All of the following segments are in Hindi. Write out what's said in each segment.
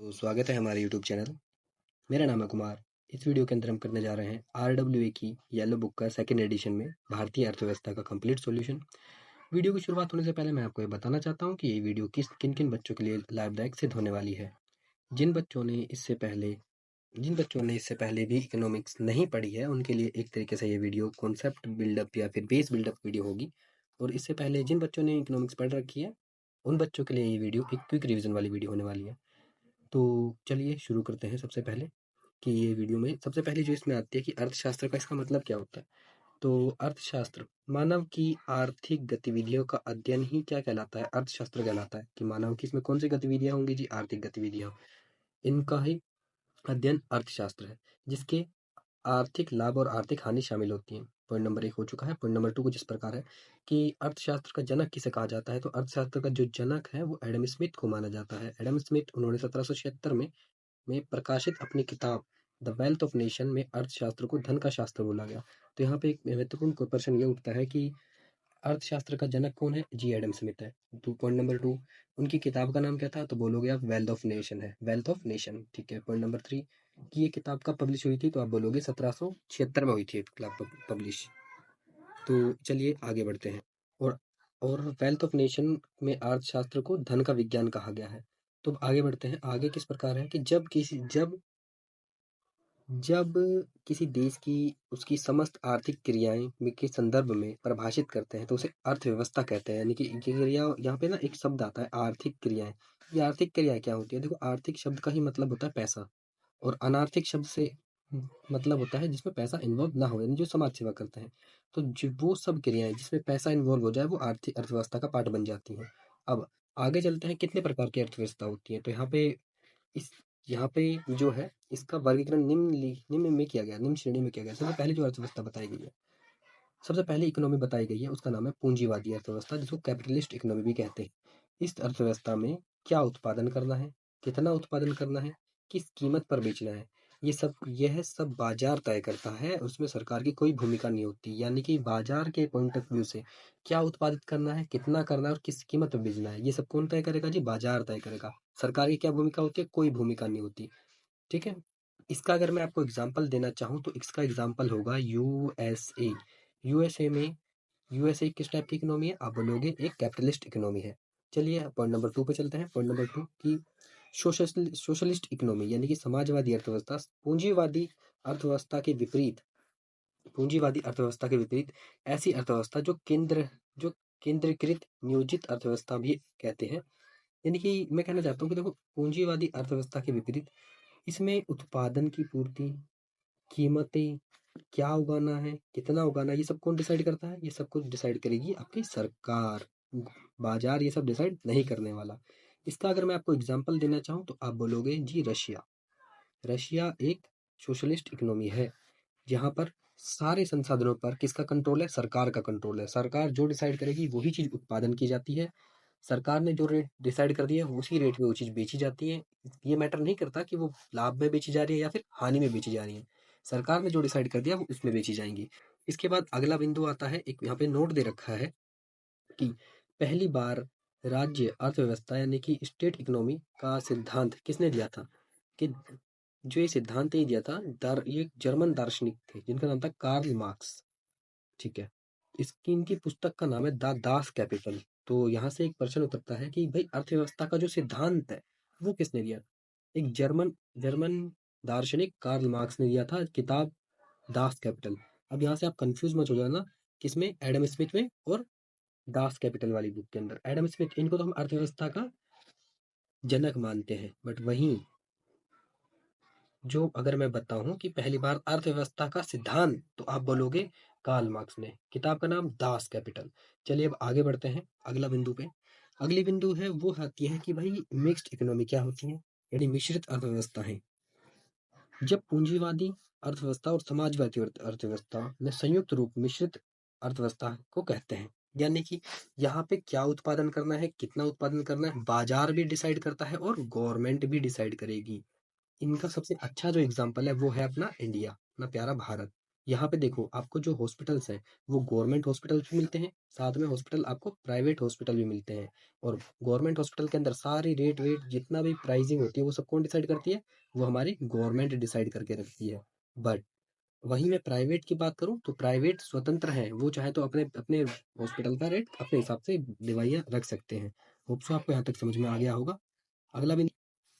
तो स्वागत है हमारे यूट्यूब चैनल। मेरा नाम है कुमार। इस वीडियो के अंदर हम करने जा रहे हैं आरडब्ल्यूए की येलो बुक का सेकंड एडिशन में भारतीय अर्थव्यवस्था का कंप्लीट सॉल्यूशन। वीडियो की शुरुआत होने से पहले मैं आपको ये बताना चाहता हूँ कि ये वीडियो किन किन बच्चों के लिए लाभदायक सिद्ध होने वाली है। जिन बच्चों ने इससे पहले जिन बच्चों ने इससे पहले भी इकोनॉमिक्स नहीं पढ़ी है उनके लिए एक तरीके से ये वीडियो कॉन्सेप्ट बिल्डअप या फिर बेस बिल्डअप वीडियो होगी। और इससे पहले जिन बच्चों ने इकोनॉमिक्स पढ़ रखी है उन बच्चों के लिए ये वीडियो एक क्विक रिवीजन वाली वीडियो होने वाली है। तो चलिए शुरू करते हैं सबसे पहले कि ये वीडियो में सबसे पहले जो इसमें आती है कि अर्थशास्त्र का इसका मतलब क्या होता है। तो अर्थशास्त्र मानव की आर्थिक गतिविधियों का अध्ययन ही क्या कहलाता है, अर्थशास्त्र कहलाता है कि मानव की इसमें कौन सी गतिविधियां होंगी जी, आर्थिक गतिविधियां, इनका ही अध्ययन अर्थशास्त्र है, जिसके आर्थिक लाभ और आर्थिक हानि शामिल होती हैं। पॉइंट नंबर 1 हो चुका है। पॉइंट नंबर 2 कुछ इस प्रकार है कि अर्थशास्त्र का जनक किसे कहा जाता है। तो अर्थशास्त्र का जो जनक है वो एडम स्मिथ को माना जाता है। एडम स्मिथ उन्होंने 1776 में प्रकाशित अपनी किताब द वेल्थ ऑफ नेशन में अर्थशास्त्र को धन का शास्त्र बोला गया। तो यहाँ पे एक महत्वपूर्ण क्वेश्चन ये उठता है कि अर्थशास्त्र का जनक कौन है जी, एडम स्मिथ है। तो पॉइंट नंबर 2, उनकी किताब का नाम क्या था, तो बोलोगे आप वेल्थ ऑफ नेशन है, वेल्थ ऑफ नेशन, ठीक है। पॉइंट नंबर 3 कि ये किताब कब पब्लिश हुई थी, तो आप बोलोगे 1776 में हुई थी किताब पब्लिश। तो चलिए आगे बढ़ते हैं। और वेल्थ ऑफ नेशन में अर्थशास्त्र को धन का विज्ञान कहा गया है। तो आगे बढ़ते हैं। आगे किस प्रकार है कि जब किसी देश की उसकी समस्त आर्थिक क्रियाएं के संदर्भ में परिभाषित करते हैं तो उसे अर्थव्यवस्था कहते हैं। यानी कि क्रिया, यहाँ पे ना एक शब्द आता है आर्थिक क्रियाएं। ये आर्थिक क्रियाएं क्या होती है, देखो आर्थिक शब्द का ही मतलब होता है पैसा, और अनार्थिक शब्द से मतलब होता है जिसमें पैसा इन्वॉल्व ना हो, यानी जो समाज सेवा करते हैं। तो जो वो सब क्रियाएं जिसमें पैसा इन्वॉल्व हो जाए वो आर्थिक अर्थव्यवस्था का पार्ट बन जाती हैं। अब आगे चलते हैं कितने प्रकार की अर्थव्यवस्था होती है। तो इस यहाँ पे जो है इसका वर्गीकरण निम्न में किया गया, निम्न श्रेणी में किया गया। सबसे पहले जो अर्थव्यवस्था बताई गई है, सबसे पहले इकोनॉमी बताई गई है, उसका नाम है पूंजीवादी अर्थव्यवस्था, जिसको कैपिटलिस्ट इकोनॉमी भी कहते हैं। इस अर्थव्यवस्था में क्या उत्पादन करना है, कितना उत्पादन करना है, किस कीमत पर बेचना है, यह सब बाजार तय करता है, उसमें सरकार की कोई भूमिका नहीं होती। यानी कि बाजार के पॉइंट ऑफ व्यू से क्या उत्पादित करना है, कितना करना है और किस कीमत पर बेचना है, ये सब कौन तय करेगा जी, बाजार तय करेगा। सरकार की क्या भूमिका होती है, कोई भूमिका नहीं होती, ठीक है। इसका अगर मैं आपको एग्जांपल देना चाहूँ तो इसका एग्जांपल होगा यूएसए। यूएसए में यूएसए किस टाइप की इकोनॉमी है, आप बोलोगे एक कैपिटलिस्ट इकोनॉमी है। चलिए पॉइंट नंबर 2 पे चलते हैं। पॉइंट नंबर 2 की सोशलिस्ट इकोनॉमी यानी कि समाजवादी अर्थव्यवस्था। पूंजीवादी अर्थव्यवस्था के विपरीत ऐसी अर्थव्यवस्था जो केंद्रीकृत नियोजित अर्थव्यवस्था भी कहते हैं। यानी कि मैं कहना चाहता हूँ कि देखो पूंजीवादी अर्थव्यवस्था के विपरीत इसमें उत्पादन की पूर्ति, कीमतें, क्या उगाना है, कितना उगाना है, ये सब कौन डिसाइड करता है, ये सब कुछ डिसाइड करेगी आपकी सरकार। बाजार ये सब डिसाइड नहीं करने वाला। इसका अगर मैं आपको एग्जांपल देना चाहूँ तो आप बोलोगे जी रशिया। रशिया एक सोशलिस्ट इकोनॉमी है, जहाँ पर सारे संसाधनों पर किसका कंट्रोल है, सरकार का कंट्रोल है। सरकार जो डिसाइड करेगी वही चीज उत्पादन की जाती है। सरकार ने जो रेट डिसाइड कर दिया है उसी रेट पे वो चीज बेची जाती है। ये मैटर नहीं करता कि वो लाभ में बेची जा रही है या फिर हानि में बेची जा रही है। सरकार ने जो डिसाइड कर दिया वो उसमें बेची जाएंगी। इसके बाद अगला बिंदु आता है, एक यहाँ पे नोट दे रखा है कि पहली बार राज्य अर्थव्यवस्था यानी कि स्टेट इकोनॉमी का सिद्धांत किसने दिया था, कि जो ये सिद्धांत ये दिया था ये जर्मन दार्शनिक थे जिनका नाम था कार्ल मार्क्स, ठीक है। इनकी पुस्तक का नाम है द दास कैपिटल। तो यहाँ से एक प्रश्न उठता है कि भाई अर्थव्यवस्था का जो सिद्धांत है वो किसने दिया। एक जर्मन जर्मन दार्शनिक कार्ल मार्क्स ने दिया था, किताब दास कैपिटल। अब यहाँ से आप कंफ्यूज मत हो जाना, किसमें, एडम स्मिथ में और दास कैपिटल वाली बुक के अंदर। एडम स्मिथ इनको तो हम अर्थव्यवस्था का जनक मानते हैं, बट वहीं जो अगर मैं बताऊं कि पहली बार अर्थव्यवस्था का सिद्धांत, तो आप बोलोगे कार्ल मार्क्स ने, किताब का नाम दास कैपिटल। चलिए अब आगे बढ़ते हैं अगला बिंदु पे। अगली बिंदु है वो आती है कि भाई मिक्स्ड इकोनॉमी क्या होती है, यानी मिश्रित अर्थव्यवस्था है। जब पूंजीवादी अर्थव्यवस्था और समाजवादी अर्थव्यवस्था में संयुक्त रूप मिश्रित अर्थव्यवस्था को कहते हैं। यानी कि यहाँ पे क्या उत्पादन करना है, कितना उत्पादन करना है, बाजार भी डिसाइड करता है और गवर्नमेंट भी डिसाइड करेगी। इनका सबसे अच्छा जो एग्जाम्पल है वो है अपना इंडिया, अपना प्यारा भारत। यहाँ पे देखो आपको जो हॉस्पिटल्स हैं वो गवर्नमेंट हॉस्पिटल्स भी मिलते हैं, साथ में हॉस्पिटल आपको प्राइवेट हॉस्पिटल भी मिलते हैं। और गवर्नमेंट हॉस्पिटल के अंदर सारी रेट वेट जितना भी प्राइसिंग होती है वो सब कौन डिसाइड करती है? वो हमारी गवर्नमेंट डिसाइड करके रखती है। बट वहीं मैं प्राइवेट की बात करूँ तो प्राइवेट स्वतंत्र हैं, वो चाहे तो अपने अपने हॉस्पिटल का रेट अपने हिसाब से दवाइयाँ रख सकते हैं। होप सो आपको यहाँ तक समझ में आ गया होगा। अगला भी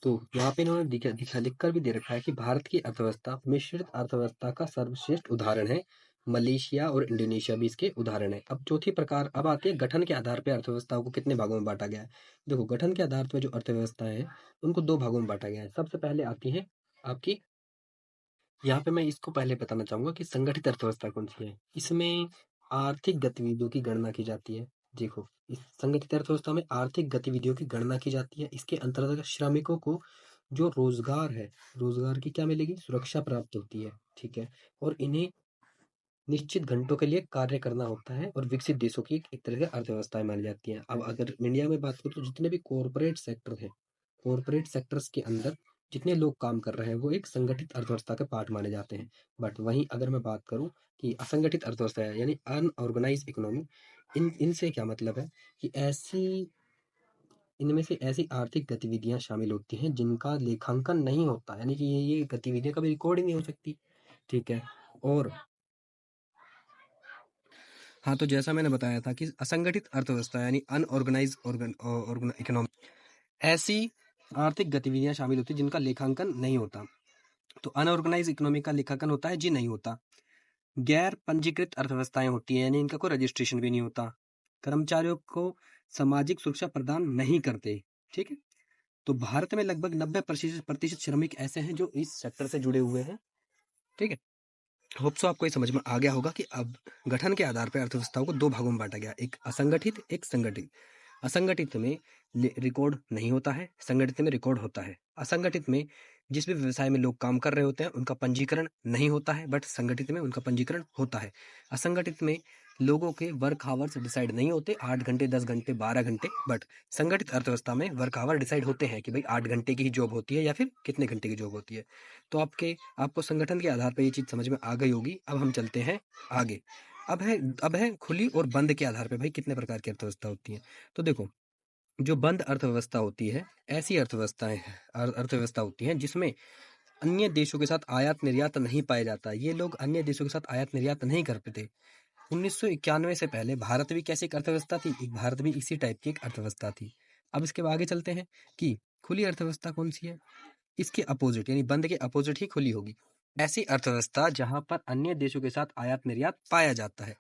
तो यहाँ पे इन्होंने दिखा दिखा लिख कर भी दे रखा है कि भारत की अर्थव्यवस्था मिश्रित अर्थव्यवस्था का सर्वश्रेष्ठ उदाहरण है। मलेशिया और इंडोनेशिया भी इसके उदाहरण है। अब चौथी प्रकार अब आती है गठन के आधार पर अर्थव्यवस्थाओं को कितने भागों में बांटा गया है। देखो गठन के आधार पर जो अर्थव्यवस्था है उनको दो भागों में बांटा गया है। सबसे पहले आती है आपकी, यहाँ पे मैं इसको पहले बताना चाहूंगा कि संगठित अर्थव्यवस्था कौन सी है। इसमें आर्थिक गतिविधियों की गणना की जाती है। देखो इस संगठित अर्थव्यवस्था में आर्थिक गतिविधियों की गणना की जाती है। इसके अंतर्गत श्रमिकों को जो रोजगार है, रोजगार की क्या मिलेगी? सुरक्षा प्राप्त होती है। ठीक है। और इन्हें निश्चित घंटों के लिए कार्य करना होता है और विकसित देशों की एक तरह से अर्थव्यवस्थाएं मानी जाती हैं। अब अगर इंडिया में बात करूँ तो जितने भी कॉरपोरेट सेक्टर है, कॉरपोरेट सेक्टर्स के अंदर जितने लोग काम कर रहे हैं वो एक संगठित अर्थव्यवस्था के पार्ट माने जाते हैं। बट वहीं अगर मैं बात करूं कि असंगठित अर्थव्यवस्था है यानी अनऑर्गेनाइज इकोनॉमी, इनसे क्या मतलब है कि ऐसी इनमें से ऐसी आर्थिक गतिविधियां शामिल होती हैं जिनका लेखांकन नहीं होता, यानी कि ये गतिविधियां कभी रिकॉर्ड ही नहीं हो सकती। ठीक है। और हाँ, तो जैसा मैंने बताया था कि असंगठित अर्थव्यवस्था यानी अनऑर्गेनाइज इकोनॉमी, ऐसी आर्थिक गतिविधियां शामिल होती हैं जिनका लेखांकन नहीं होता। तो अनऑर्गेनाइज इकोनॉमी का लेखांकन होता है जी नहीं होता। गैर पंजीकृत अर्थव्यवस्थाएं होती हैं यानी इनका कोई रजिस्ट्रेशन भी नहीं होता। कर्मचारियों को सामाजिक सुरक्षा प्रदान नहीं करते। ठीक है। तो भारत में लगभग 90% श्रमिक ऐसे हैं जो इस सेक्टर से जुड़े हुए हैं। ठीक है। होप सो आपको ये समझ में आ गया होगा कि अब गठन के आधार पर अर्थव्यवस्थाओं को दो भागों में बांटा गया, एक असंगठित एक संगठित। असंगठित में रिकॉर्ड नहीं होता है, संगठित में रिकॉर्ड होता है। असंगठित में जिस भी व्यवसाय में लोग काम कर रहे होते हैं उनका पंजीकरण नहीं होता है, बट संगठित में उनका पंजीकरण होता है। असंगठित में लोगों के वर्क आवर्स डिसाइड नहीं होते, 8 घंटे 10 घंटे 12 घंटे, बट संगठित अर्थव्यवस्था में वर्क आवर डिसाइड होते हैं कि भाई 8 घंटे की ही जॉब होती है या फिर कितने घंटे की जॉब होती है। तो आपको संगठन के आधार पर ये चीज समझ में आ गई होगी। अब हम चलते हैं आगे। अब है खुली और बंद के आधार पर भाई कितने प्रकार की अर्थव्यवस्था होती है। तो देखो जो बंद अर्थव्यवस्था होती है, ऐसी अर्थव्यवस्था होती है जिसमें अन्य देशों के साथ आयात निर्यात नहीं पाया जाता। ये लोग अन्य देशों के साथ आयात निर्यात नहीं करते थे। 1991 से पहले भारत भी कैसी एक अर्थव्यवस्था थी, एक भारत भी इसी टाइप की एक अर्थव्यवस्था थी। अब इसके आगे चलते हैं कि खुली अर्थव्यवस्था कौन सी है। इसके अपोजिट यानी बंद के अपोजिट ही खुली होगी। ऐसी अर्थव्यवस्था जहां पर अन्य देशों के साथ आयात निर्यात पाया जाता है।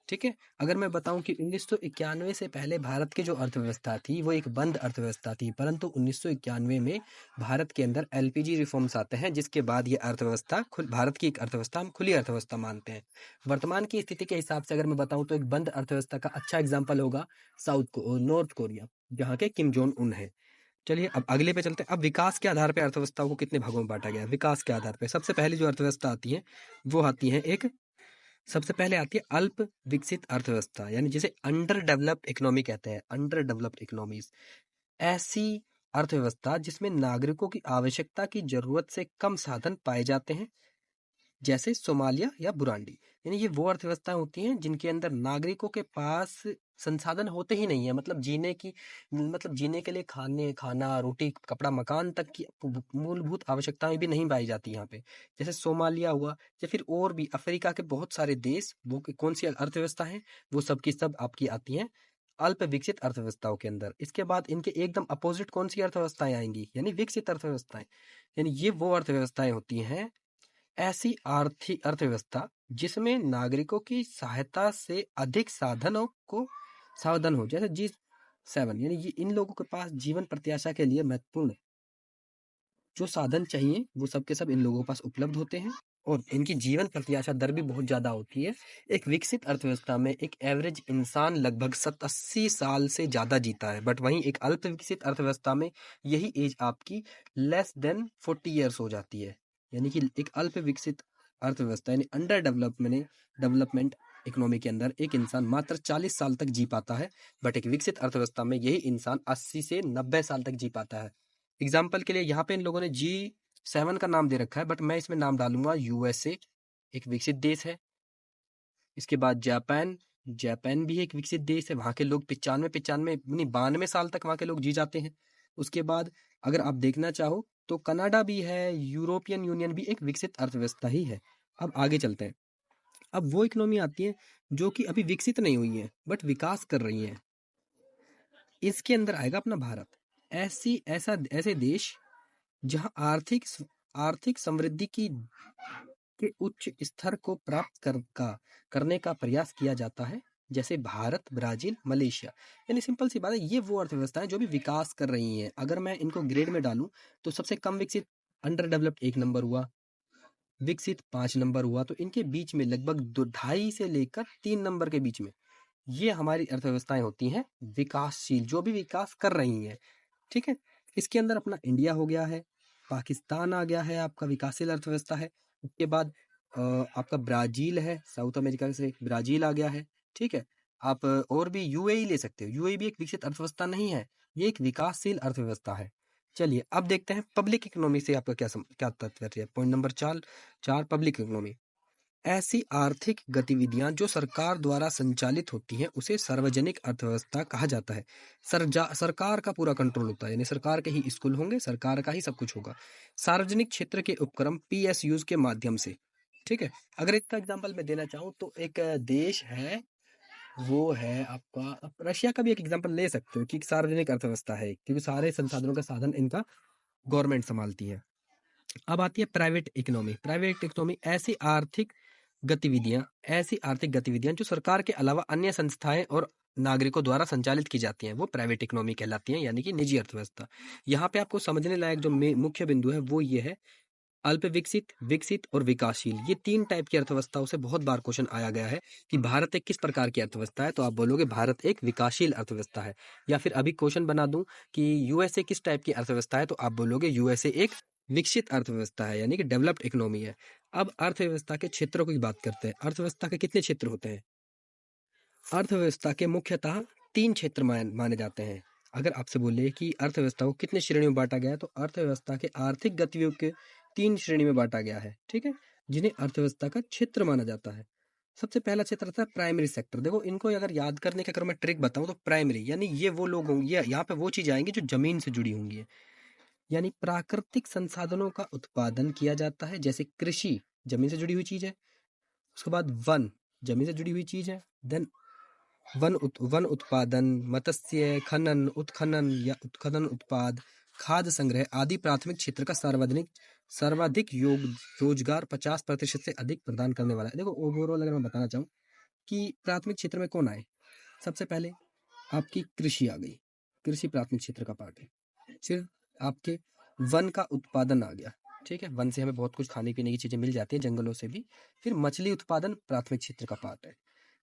ठीक है। अगर मैं बताऊं कि 1991 से पहले भारत की जो अर्थव्यवस्था थी वो एक बंद अर्थव्यवस्था थी, परंतु 1991 में भारत के अंदर एलपीजी रिफॉर्म्स आते हैं जिसके बाद ये अर्थव्यवस्था भारत की एक अर्थव्यवस्था हम खुली अर्थव्यवस्था मानते हैं। वर्तमान की स्थिति के हिसाब से अगर मैं बताऊं तो एक बंद अर्थव्यवस्था का अच्छा एग्जाम्पल होगा नॉर्थ कोरिया, जहाँ के किम जोंग उन है। चलिए अब अगले पे चलते हैं। अब विकास के आधार पे अर्थव्यवस्था को कितने भागों में बांटा गया है। विकास के आधार पे सबसे पहले जो अर्थव्यवस्था आती है वो आती है एक, सबसे पहले आती है अल्प विकसित अर्थव्यवस्था, यानी जिसे अंडर डेवलप्ड इकोनॉमी कहते हैं, अंडर डेवलप्ड इकोनॉमीज। ऐसी अर्थव्यवस्था जिसमें नागरिकों की आवश्यकता की जरूरत से कम साधन पाए जाते हैं, जैसे सोमालिया या बुरांडी। यानी ये वो अर्थव्यवस्थाएं होती हैं जिनके अंदर नागरिकों के पास संसाधन होते ही नहीं है, मतलब जीने के लिए खाना रोटी कपड़ा मकान तक की मूलभूत आवश्यकताएं भी नहीं पाई जाती यहाँ पे। जैसे सोमालिया हुआ या फिर और भी अफ्रीका के बहुत सारे देश, वो कौन सी अर्थव्यवस्था है, वो सब की सब आपकी आती हैं अल्प विकसित अर्थव्यवस्थाओं के अंदर। इसके बाद इनके एकदम अपोजिट कौन सी अर्थव्यवस्थाएं आएंगी, यानी विकसित अर्थव्यवस्थाएं। यानी ये वो अर्थव्यवस्थाएं होती हैं, ऐसी आर्थिक अर्थव्यवस्था जिसमें नागरिकों की सहायता से अधिक साधनों को साधन हो, जैसे G7, यानी ये इन लोगों के पास जीवन प्रत्याशा के लिए महत्वपूर्ण जो साधन चाहिए वो सब के सब इन लोगों के पास उपलब्ध होते हैं और इनकी जीवन प्रत्याशा दर भी बहुत ज्यादा होती है। एक विकसित अर्थव्यवस्था में एक एवरेज इंसान लगभग 80 साल से ज्यादा जीता है, बट वहीं एक अल्प विकसित अर्थव्यवस्था में यही एज आपकी लेस देन 40 ईयर्स हो जाती है। यानी कि एक अल्प विकसित अर्थव्यवस्था यानी अंडर डेवलपमेंट इकोनॉमी के अंदर एक इंसान मात्र 40 साल तक जी पाता है, बट एक विकसित अर्थव्यवस्था में यही इंसान 80 से 90 साल तक जी पाता है। एग्जाम्पल के लिए यहाँ पे इन लोगों ने G7 का नाम दे रखा है, बट मैं इसमें नाम डालूंगा USA, एक विकसित देश है। इसके बाद जापान, जापान भी एक विकसित देश है, वहाँ के लोग 95 नहीं 92 साल तक वहाँ के लोग जी जाते हैं। उसके बाद अगर आप देखना चाहो तो कनाडा भी है, यूरोपियन यूनियन भी एक विकसित अर्थव्यवस्था ही है। अब आगे चलते हैं। अब वो इकोनॉमी आती है जो कि अभी विकसित नहीं हुई है बट विकास कर रही है। इसके अंदर आएगा अपना भारत। ऐसे देश जहाँ आर्थिक समृद्धि के उच्च स्तर को करने का प्रयास किया जाता है, जैसे भारत, ब्राजील, मलेशिया। यानी सिंपल सी बात है, ये वो अर्थव्यवस्थाएं जो भी विकास कर रही हैं। अगर मैं इनको ग्रेड में डालूं तो सबसे कम विकसित अंडर डेवलप्ड 1 नंबर हुआ, विकसित 5 नंबर हुआ, तो इनके बीच में लगभग 2.5 से लेकर 3 नंबर के बीच में ये हमारी अर्थव्यवस्थाएं होती हैं विकासशील, जो भी विकास कर रही हैं। ठीक है, इसके अंदर अपना इंडिया हो गया है, पाकिस्तान आ गया है, आपका विकासशील अर्थव्यवस्था है। उसके बाद आपका ब्राजील है, साउथ अमेरिका से ब्राजील आ गया है। ठीक है, आप और भी यूएई ले सकते हो। यूएई भी एक विकसित अर्थव्यवस्था नहीं है, ये एक विकासशील अर्थव्यवस्था है। चलिए अब देखते हैं पब्लिक इकोनॉमी से आपका क्या तात्पर्य है। Point number 4 public economy. ऐसी आर्थिक गतिविधियां जो सरकार द्वारा संचालित होती हैं उसे सार्वजनिक अर्थव्यवस्था कहा जाता है। सरकार का पूरा कंट्रोल होता है, यानी सरकार के ही स्कूल होंगे, सरकार का ही सब कुछ होगा। सार्वजनिक क्षेत्र के उपक्रम पीएसयूज के माध्यम से। ठीक है, अगर इसका एग्जांपल मैं देना चाहूँ तो एक देश है, वो है आपका, आप रशिया का भी एक एग्जांपल ले सकते हो कि सार्वजनिक अर्थव्यवस्था है, क्योंकि सारे संसाधनों का साधन इनका गवर्नमेंट संभालती है। अब आती है प्राइवेट इकोनॉमी। प्राइवेट इकोनॉमी ऐसी आर्थिक गतिविधियां जो सरकार के अलावा अन्य संस्थाएं और नागरिकों द्वारा संचालित की जाती हैं, वो प्राइवेट इकोनॉमी कहलाती हैं, यानी कि निजी अर्थव्यवस्था। यहाँ पे आपको समझने लायक जो मुख्य बिंदु है वो ये है, अल्प विकसित, विकसित और विकासशील। ये 3 टाइप की अर्थव्यवस्थाओं से बहुत बार क्वेश्चन आया गया है कि भारत एक किस प्रकार की अर्थव्यवस्था है, तो आप बोलोगे भारत एक विकासशील अर्थव्यवस्था है। या फिर अभी क्वेश्चन बना दूं कि यूएसए किस टाइप की अर्थव्यवस्था है, तो आप बोलोगे यूएसए एक विकसित अर्थव्यवस्था है, यानी कि डेवलप्ड इकोनॉमी है। अब अर्थव्यवस्था के क्षेत्रों की बात करते हैं। अर्थव्यवस्था के कितने क्षेत्र होते हैं? अर्थव्यवस्था के मुख्यतः 3 क्षेत्र माने जाते हैं। अगर आपसे बोले कि अर्थव्यवस्था को कितने श्रेणियों में बांटा गया है, तो अर्थव्यवस्था के आर्थिक गतिविधियों के 3 श्रेणी में बांटा गया है। ठीक है, जिन्हें अर्थव्यवस्था का क्षेत्र माना जाता है। सबसे पहला क्षेत्र था प्राइमरी सेक्टर। देखो, इनको अगर याद करने का अगर मैं ट्रिक बताऊं तो प्राइमरी यानी ये वो लोग होंगे, यहाँ पे वो चीज आएंगी जो जमीन से जुड़ी होंगी। यानी प्राकृतिक संसाधनों का उत्पादन किया जाता है, जैसे कृषि जमीन से जुड़ी हुई चीज है। उसके बाद वन जमीन से जुड़ी हुई चीज है। देन वन उत्पादन, मत्स्य खनन, उत्खनन या उत्खनन उत्पाद, खाद्य संग्रह आदि प्राथमिक क्षेत्र का सर्वाधिक रोजगार 50% से अधिक प्रदान करने वाला है। देखो, ओवरऑल अगर मैं बताना चाहूँ कि प्राथमिक क्षेत्र में कौन आए, सबसे पहले आपकी कृषि आ गई, कृषि प्राथमिक क्षेत्र का पार्ट है। फिर आपके वन का उत्पादन आ गया। ठीक है, वन से हमें बहुत कुछ खाने पीने की चीजें मिल जाती हैं, जंगलों से भी। फिर मछली उत्पादन प्राथमिक क्षेत्र का पार्ट है।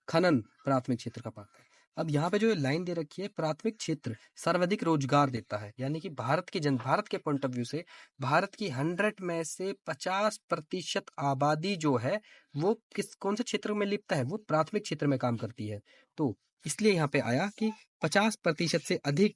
खनन प्राथमिक क्षेत्र का पार्ट है। अब यहाँ पे जो लाइन दे रखी है, प्राथमिक क्षेत्र सर्वाधिक रोजगार देता है, यानी कि भारत के पॉइंट ऑफ व्यू से भारत की 100 में से 50% आबादी जो है वो कौन से क्षेत्र में लिप्त है, वो प्राथमिक क्षेत्र में काम करती है। तो इसलिए यहाँ पे आया कि 50% से अधिक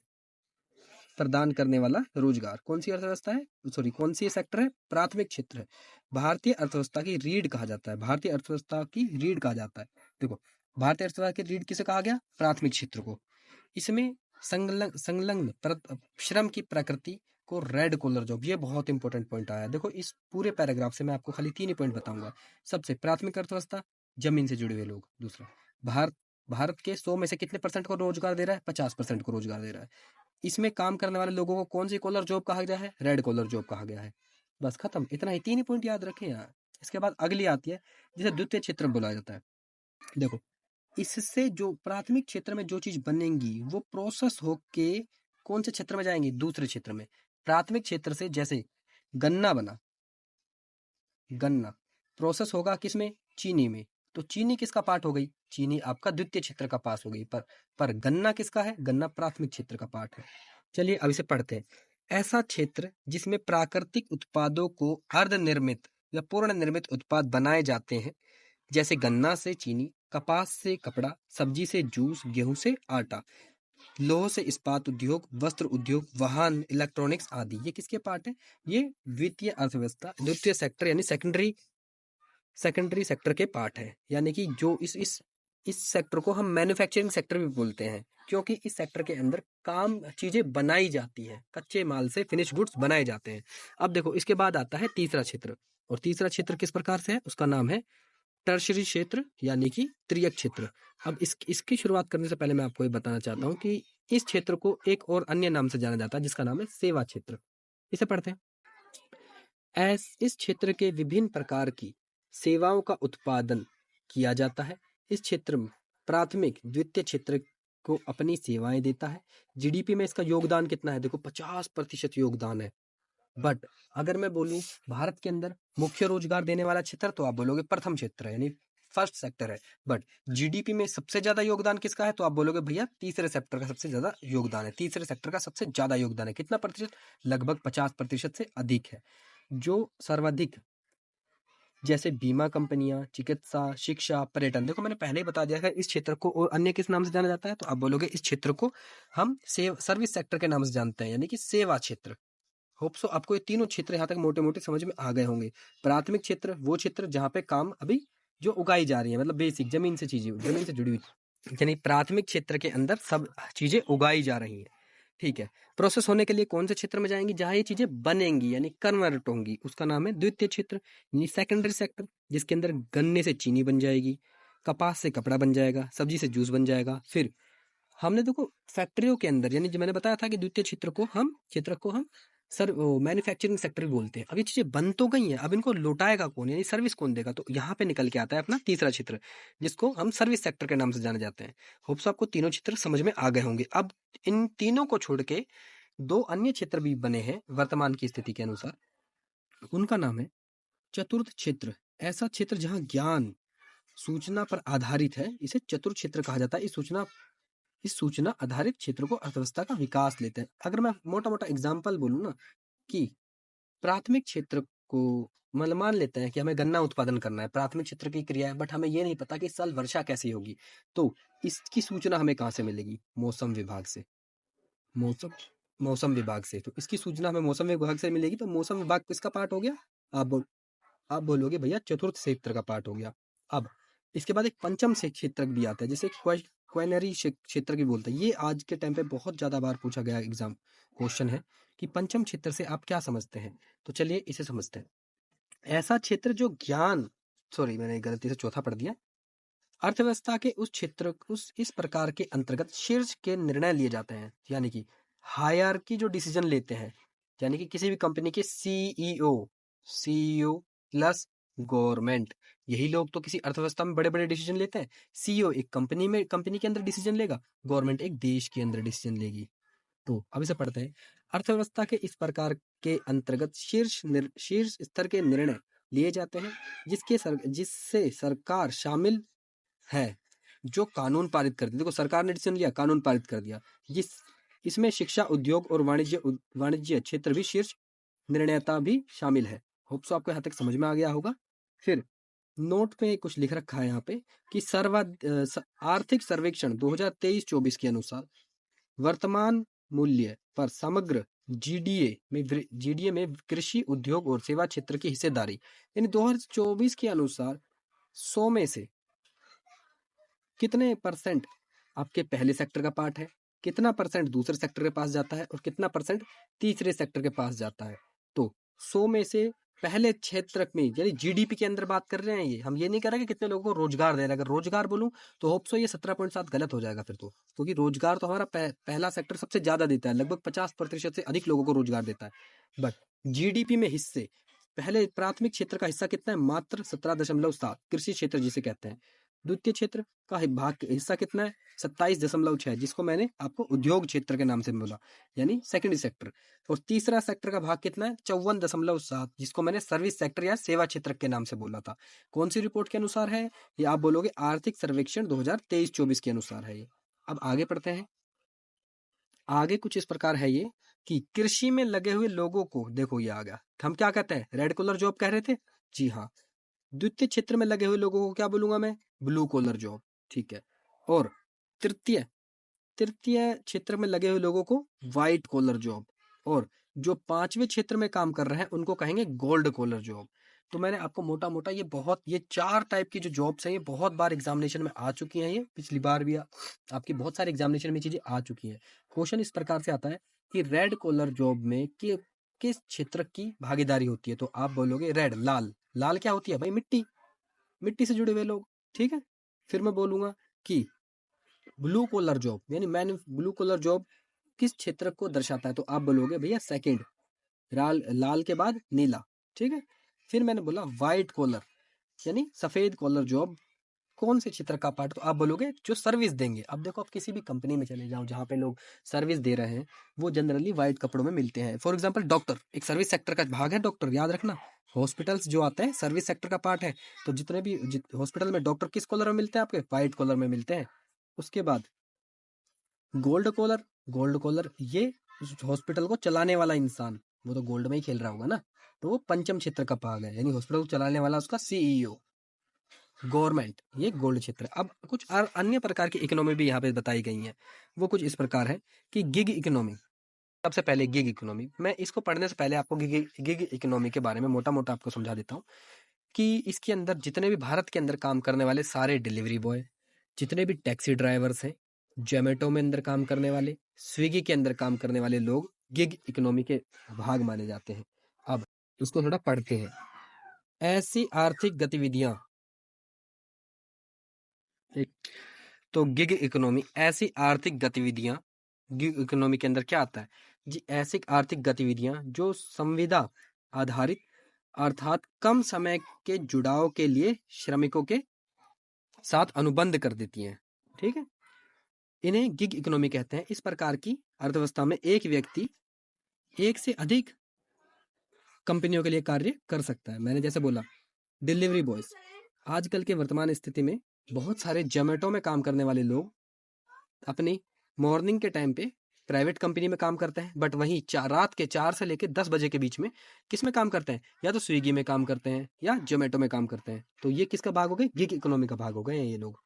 प्रदान करने वाला रोजगार कौन सी अर्थव्यवस्था है, सॉरी कौन सी सेक्टर है, प्राथमिक क्षेत्र है। भारतीय अर्थव्यवस्था की रीढ़ कहा जाता है, भारतीय अर्थव्यवस्था की रीढ़ कहा जाता है। देखो, भारतीय अर्थव्यवस्था की रीढ़ किसे कहा गया? प्राथमिक क्षेत्र को। इसमें संलग्न श्रम की प्रकृति को रेड कॉलर जॉब, ये बहुत इंपॉर्टेंट पॉइंट आया। देखो, इस पूरे पैराग्राफ से मैं आपको खाली 3 ही पॉइंट बताऊंगा। सबसे प्राथमिक अर्थव्यवस्था, जमीन से जुड़े हुए लोग। दूसरा, भारत के 100 में से कितने परसेंट को रोजगार दे रहा है? 50% को रोजगार दे रहा है। इसमें काम करने वाले लोगों को कौन सी कॉलर जॉब कहा गया है? रेड कॉलर जॉब कहा गया है। बस खत्म, इतना ही, 3 ही पॉइंट याद रखें यार। इसके बाद अगली आती है जिसे द्वितीय क्षेत्र बोला जाता है। देखो, इससे जो प्राथमिक क्षेत्र में जो चीज बनेंगी वो प्रोसेस होके कौन से क्षेत्र में जाएंगी? दूसरे क्षेत्र में। प्राथमिक क्षेत्र से जैसे गन्ना बना, गन्ना प्रोसेस होगा किसमें? चीनी में। तो चीनी किसका पार्ट हो गई? चीनी आपका द्वितीय क्षेत्र का पास हो गई। पर गन्ना किसका है? गन्ना प्राथमिक क्षेत्र का पार्ट है। चलिए अब इसे पढ़ते हैं। ऐसा क्षेत्र जिसमें प्राकृतिक उत्पादों को अर्धनिर्मित या पूर्ण निर्मित उत्पाद बनाए जाते हैं, जैसे गन्ना से चीनी, कपास से कपड़ा, सब्जी से जूस, गेहूं से आटा, लौह से इस्पात उद्योग, वस्त्र उद्योग, वाहन, इलेक्ट्रॉनिक्स आदि। ये किसके पार्ट है? ये द्वितीय अर्थव्यवस्था, द्वितीय सेक्टर यानी सेकेंडरी सेकेंडरी सेक्टर के पार्ट है, यानी कि जो इस सेक्टर को हम मैन्युफैक्चरिंग सेक्टर भी बोलते हैं, क्योंकि इस सेक्टर के अंदर काम चीजें बनाई जाती हैं, कच्चे माल से फिनिश गुड्स बनाए जाते हैं। अब देखो इसके बाद आता है तीसरा क्षेत्र, और तीसरा क्षेत्र किस प्रकार से है, उसका नाम है टर्शरी क्षेत्र, यानी कि तृतीयक क्षेत्र। अब इसकी शुरुआत करने से पहले मैं आपको ये बताना चाहता हूँ कि इस क्षेत्र को एक और अन्य नाम से जाना जाता है, जिसका नाम है सेवा क्षेत्र। इसे पढ़ते हैं। इस क्षेत्र के विभिन्न प्रकार की सेवाओं का उत्पादन किया जाता है। इस क्षेत्र में प्राथमिक द्वितीय क्षेत्र को अपनी सेवाएं देता है। जीडीपी में इसका योगदान कितना है, देखो 50% योगदान है। बट अगर मैं बोलूं भारत के अंदर मुख्य रोजगार देने वाला क्षेत्र, तो आप बोलोगे प्रथम क्षेत्र है, यानी फर्स्ट सेक्टर है। बट जीडीपी में सबसे ज्यादा योगदान किसका है, तो आप बोलोगे भैया तीसरे सेक्टर का सबसे ज्यादा योगदान है। तीसरे सेक्टर का सबसे ज्यादा योगदान है, कितना प्रतिशत, लगभग 50% से अधिक है। जो सर्वाधिक, जैसे बीमा कंपनियां, चिकित्सा, शिक्षा, पर्यटन, देखो मैंने पहले ही बता दिया है इस क्षेत्र को और अन्य किस नाम से जाना जाता है, तो आप बोलोगे इस क्षेत्र को हम सर्विस सेक्टर के नाम से जानते हैं, यानी कि सेवा क्षेत्र। होप सो आपको ये तीनों क्षेत्र यहाँ तक मोटे मोटे समझ में आ गए होंगे। प्राथमिक क्षेत्र वो क्षेत्र जहाँ पे काम अभी जो उगाई जा रही है, मतलब बेसिक जमीन से चीजें, जमीन से जुड़ी हुई, यानी प्राथमिक क्षेत्र के अंदर सब चीजें उगाई जा रही हैं। ठीक है। प्रोसेस होने के लिए कौन से क्षेत्र में जाएंगी, जहां ये चीजें बनेंगी यानी कन्वर्ट होंगी, उसका नाम है द्वितीय क्षेत्र, यानी सेकेंडरी सेक्टर, जिसके अंदर गन्ने से चीनी बन जाएगी, कपास से कपड़ा बन जाएगा, सब्जी से जूस बन जाएगा। फिर हमने देखो फैक्ट्रियों के अंदर, यानी जो मैंने बताया था कि द्वितीय क्षेत्र को हम सर मैन्युफैक्चरिंग सेक्टर भी बोलते हैं। अब ये चीजें बन तो गई हैं, अब इनको लौटाएगा कौन, यानी सर्विस कौन देगा, तो यहाँ पे निकल के आता है अपना तीसरा क्षेत्र, जिसको हम सर्विस सेक्टर के नाम से जाने जाते हैं। होप्स आपको तीनों क्षेत्र समझ में आ गए होंगे। अब इन तीनों को छोड़ के दो अन्य क्षेत्र भी बने हैं वर्तमान की स्थिति के अनुसार, उनका नाम है चतुर्थ क्षेत्र। ऐसा क्षेत्र जहाँ ज्ञान सूचना पर आधारित है, इसे चतुर्थ क्षेत्र कहा जाता है। इस सूचना आधारित क्षेत्र को अर्थव्यवस्था का विकास लेते हैं। अगर मैं मोटा मोटा एग्जाम्पल बोलूँ ना, कि प्राथमिक क्षेत्र को मतलब मान लेते हैं कि हमें गन्ना उत्पादन करना है, प्राथमिक क्षेत्र की क्रिया है, बट हमें ये नहीं पता कि इस साल वर्षा कैसी होगी, तो इसकी सूचना हमें कहाँ से मिलेगी, मौसम विभाग से। मौसम मौसम विभाग से, तो इसकी सूचना हमें मौसम विभाग से मिलेगी, तो मौसम विभाग किसका पार्ट हो गया, आप बोलोगे भैया चतुर्थ क्षेत्र का पार्ट हो गया। अब इसके बाद एक पंचम से क्षेत्र भी आता है, जैसे क्वेनरी क्षेत्र भी बोलते हैं। ये आज के टाइम पे बहुत ज्यादा बार पूछा गया एग्जाम क्वेश्चन है कि पंचम क्षेत्र से आप क्या समझते हैं, तो चलिए इसे समझते हैं। ऐसा क्षेत्र जो ज्ञान, सॉरी मैंने गलती से चौथा पढ़ दिया, अर्थव्यवस्था के उस क्षेत्र इस प्रकार के अंतर्गत शीर्ष के निर्णय लिए जाते हैं, यानी कि हायरार्की जो डिसीजन लेते हैं, यानी कि किसी भी कंपनी के सीईओ प्लस गवर्नमेंट, यही लोग तो किसी अर्थव्यवस्था में बड़े बड़े डिसीजन लेते हैं। सीईओ एक कंपनी के अंदर डिसीजन लेगा, गवर्नमेंट एक देश के अंदर डिसीजन लेगी। तो अब इसे पढ़ते हैं। अर्थव्यवस्था के इस प्रकार के अंतर्गत शीर्ष स्तर के निर्णय लिए जाते हैं, जिससे सरकार शामिल है, जो कानून पारित करती है। देखो सरकार ने डिसीजन लिया, कानून पारित कर दिया। इसमें शिक्षा, उद्योग और वाणिज्य क्षेत्र भी शीर्ष निर्णयता भी शामिल है। होप सो आपको यहाँ तक समझ में आ गया होगा। फिर नोट पे कुछ लिख रखा है यहाँ पे कि आर्थिक सर्वेक्षण 2023-24 के अनुसार वर्तमान मूल्य पर समग्र जीडीए में कृषि, उद्योग और सेवा क्षेत्र की हिस्सेदारी, यानी 2024 के अनुसार 100 में से कितने परसेंट आपके पहले सेक्टर का पार्ट है, कितना परसेंट दूसरे सेक्टर के पास जाता है और कितना परसेंट तीसरे सेक्टर के पास जाता है। तो 100 में से पहले क्षेत्र में, यानी जीडीपी के अंदर बात कर रहे हैं, ये हम ये नहीं कर रहे कि कितने लोगों को रोजगार दे रहे हैं। अगर रोजगार बोलूं तो होप सो ये 17.7 गलत हो जाएगा फिर तो, क्योंकि रोजगार तो हमारा पहला सेक्टर सबसे ज्यादा देता है, लगभग 50% से अधिक लोगों को रोजगार देता है। बट जीडीपी में हिस्से, पहले प्राथमिक क्षेत्र का हिस्सा कितना है, मात्र 17.7, कृषि क्षेत्र जिसे कहते हैं। द्वितीय क्षेत्र का भाग हिस्सा कितना है, 27.6, जिसको मैंने आपको उद्योग क्षेत्र के नाम से बोला, यानी सेकेंडरी सेक्टर। और तीसरा सेक्टर का भाग कितना है, 54.7, जिसको मैंने सर्विस सेक्टर या सेवा क्षेत्र के नाम से बोला था। कौन सी रिपोर्ट के अनुसार है, ये आप बोलोगे आर्थिक सर्वेक्षण 2023-24 के अनुसार है ये। अब आगे पढ़ते हैं। आगे कुछ इस प्रकार है ये कि कृषि में लगे हुए लोगों को, देखो ये आ गया, हम क्या कहते हैं, रेड कॉलर जॉब कह रहे थे, जी हाँ। द्वितीय क्षेत्र में लगे हुए लोगों को क्या बोलूंगा मैं, ब्लू कॉलर जॉब, ठीक है। और तृतीय क्षेत्र में लगे हुए लोगों को व्हाइट कॉलर जॉब, और जो 5वें क्षेत्र में काम कर रहे हैं उनको कहेंगे गोल्ड कॉलर जॉब। तो मैंने आपको मोटा-मोटा ये 4 टाइप की जो जॉब्स हैं ये बहुत बार एग्जामिनेशन में आ चुकी हैं, ये पिछली बार भी आपकी बहुत सारे एग्जामिनेशन में चीजें आ चुकी हैं। क्वेश्चन इस प्रकार से आता है कि रेड कॉलर जॉब में किस क्षेत्र की भागीदारी होती है? तो आप बोलोगे रेड, लाल। लाल क्या होती है भाई? मिट्टी, मिट्टी से जुड़े हुए लोग, ठीक है। फिर मैं बोलूंगा कि ब्लू कॉलर जॉब, यानी मैन ब्लू कॉलर जॉब किस क्षेत्र को दर्शाता है? तो आप बोलोगे भैया सेकंड, लाल के बाद नीला, ठीक है। फिर मैंने बोला व्हाइट कॉलर यानी सफेद कॉलर जॉब कौन से क्षेत्र का पार्ट? तो आप बोलोगे जो सर्विस देंगे। अब देखो, आप किसी भी कंपनी में चले जाओ जहाँ पे लोग सर्विस दे रहे हैं, वो जनरली व्हाइट कपड़ों में मिलते हैं। फॉर एग्जांपल डॉक्टर एक सर्विस सेक्टर का भाग है, डॉक्टर याद रखना। हॉस्पिटल्स जो आते हैं सर्विस सेक्टर का पार्ट है। तो जितने भी हॉस्पिटल में डॉक्टर किस कॉलर में मिलते हैं? आपके व्हाइट कॉलर में मिलते हैं। उसके बाद गोल्ड कॉलर, गोल्ड कॉलर ये हॉस्पिटल को चलाने वाला इंसान, वो तो गोल्ड में ही खेल रहा होगा ना, तो वो पंचम क्षेत्र का भाग है, यानी हॉस्पिटल को चलाने वाला उसका सीईओ, गवर्नमेंट, ये गोल्ड क्षेत्र। अब कुछ अन्य प्रकार की इकोनॉमी भी यहाँ पे बताई गई है। वो कुछ इस प्रकार है कि गिग इकोनॉमी। सबसे पहले गिग इकोनॉमी, मैं इसको पढ़ने से पहले आपको गिग इकोनॉमी के बारे में मोटा मोटा आपको समझा देता हूँ कि इसके अंदर जितने भी भारत के अंदर काम करने वाले सारे डिलीवरी बॉय, जितने भी टैक्सी ड्राइवर्स हैं, जोमेटो में अंदर काम करने वाले, स्विगी के अंदर काम करने वाले लोग गिग इकोनॉमी के भाग माने जाते हैं। अब इसको थोड़ा पढ़ते हैं। ऐसी आर्थिक गतिविधियां, तो गिग इकोनॉमी, ऐसी आर्थिक गतिविधियां, गिग इकोनॉमी के अंदर क्या आता है जी? ऐसी आर्थिक गतिविधियां जो संविदा आधारित अर्थात कम समय के जुड़ाव के लिए श्रमिकों के साथ अनुबंध कर देती हैं, ठीक है। इन्हें गिग इकोनॉमी कहते हैं। इस प्रकार की अर्थव्यवस्था में एक व्यक्ति एक से अधिक कंपनियों के लिए कार्य कर सकता है। मैंने जैसे बोला डिलीवरी बॉयज, आजकल के वर्तमान स्थिति में बहुत सारे जोमेटो में काम करने वाले लोग अपनी मॉर्निंग के टाइम पे प्राइवेट कंपनी में काम करते हैं, बट वहीं रात के 4 से लेकर 10 बजे के बीच में किस में काम करते हैं? या तो स्विगी में काम करते हैं या जोमेटो में काम करते हैं। तो ये किसका भाग हो गए? गिग इकोनॉमी का भाग हो गए हैं ये लोग।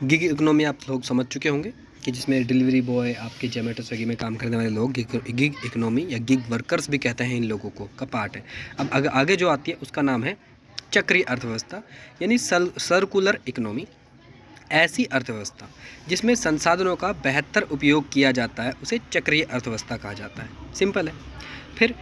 गिग इकोनॉमी आप लोग समझ चुके होंगे कि जिसमें डिलीवरी बॉय, आपके जोमेटो स्विगी में काम करने वाले लोग गिग इकोनॉमी या गिग वर्कर्स भी कहते हैं इन लोगों को, का पार्ट है। अब आगे जो आती है उसका नाम है चक्रीय अर्थव्यवस्था, यानी सर्कुलर इकोनॉमी। ऐसी अर्थव्यवस्था जिसमें संसाधनों का बेहतर उपयोग किया जाता है उसे चक्रीय अर्थव्यवस्था कहा जाता है। सिंपल है। फिर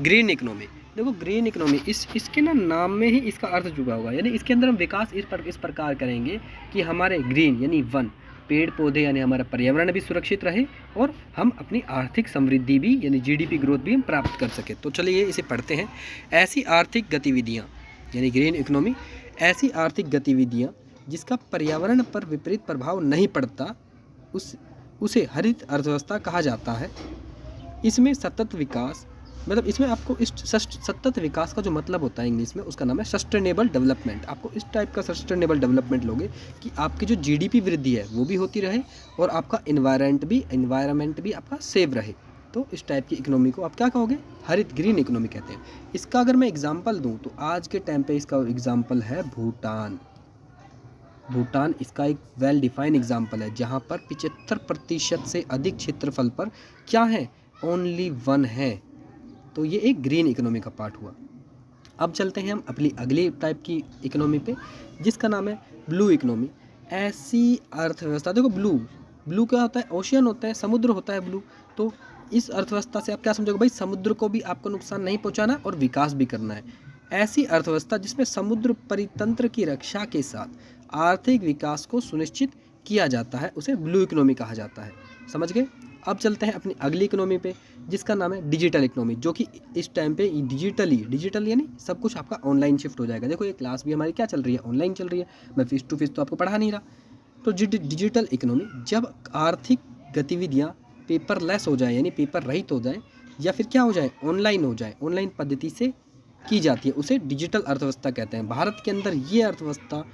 ग्रीन इकोनॉमी, देखो ग्रीन इकोनॉमी इसके ना नाम में ही इसका अर्थ जुड़ा हुआ है, यानी इसके अंदर हम विकास इस प्रकार करेंगे कि हमारे ग्रीन यानी वन, पेड़ पौधे, यानी हमारा पर्यावरण भी सुरक्षित रहे और हम अपनी आर्थिक समृद्धि भी यानी जीडीपी ग्रोथ भी हम प्राप्त कर सके। तो चलिए इसे पढ़ते हैं। ऐसी आर्थिक गतिविधियाँ यानी ग्रीन इकोनॉमी, ऐसी आर्थिक गतिविधियाँ जिसका पर्यावरण पर विपरीत प्रभाव नहीं पड़ता उसे हरित अर्थव्यवस्था कहा जाता है। इसमें सतत विकास, मतलब इसमें आपको इस सतत विकास का जो मतलब होता है इंग्लिश में, उसका नाम है सस्टेनेबल डेवलपमेंट। आपको इस टाइप का सस्टेनेबल डेवलपमेंट लोगे कि आपकी जो जीडीपी वृद्धि है वो भी होती रहे और आपका इन्वायरमेंट भी आपका सेव रहे। तो इस टाइप की इकोनॉमी को आप क्या कहोगे? हरित, ग्रीन इकोनॉमी कहते हैं। इसका अगर मैं एग्जाम्पल दूँ तो आज के टाइम पे इसका एग्जाम्पल है भूटान। भूटान इसका एक वेल डिफाइंड एग्जाम्पल है, जहाँ पर 75% से अधिक क्षेत्रफल पर क्या है? ओनली वन है। तो ये एक ग्रीन इकोनॉमी का पार्ट हुआ। अब चलते हैं हम अपनी अगली टाइप की इकोनॉमी पे, जिसका नाम है ब्लू इकोनॉमी। ऐसी अर्थव्यवस्था, देखो ब्लू क्या होता है? ओशियन होता है, समुद्र होता है ब्लू। तो इस अर्थव्यवस्था से आप क्या समझोगे भाई? समुद्र को भी आपको नुकसान नहीं पहुंचाना और विकास भी करना है। ऐसी अर्थव्यवस्था जिसमें समुद्र परितंत्र की रक्षा के साथ आर्थिक विकास को सुनिश्चित किया जाता है उसे ब्लू इकोनॉमी कहा जाता है। समझ गए? अब चलते हैं अपनी अगली इकोनॉमी पे, जिसका नाम है डिजिटल इकोनॉमी, जो कि इस टाइम पे डिजिटल यानी सब कुछ आपका ऑनलाइन शिफ्ट हो जाएगा। देखो ये क्लास भी हमारी क्या चल रही है? ऑनलाइन चल रही है। मैं फेस टू फेस तो आपको पढ़ा नहीं रहा। तो डिजिटल इकोनॉमी, जब आर्थिक गतिविधियाँ पेपरलेस हो जाए यानी पेपर रहित हो जाए या फिर क्या हो जाए? ऑनलाइन हो जाए, ऑनलाइन पद्धति से की जाती है, उसे डिजिटल अर्थव्यवस्था कहते हैं। भारत के अंदर ये अर्थव्यवस्था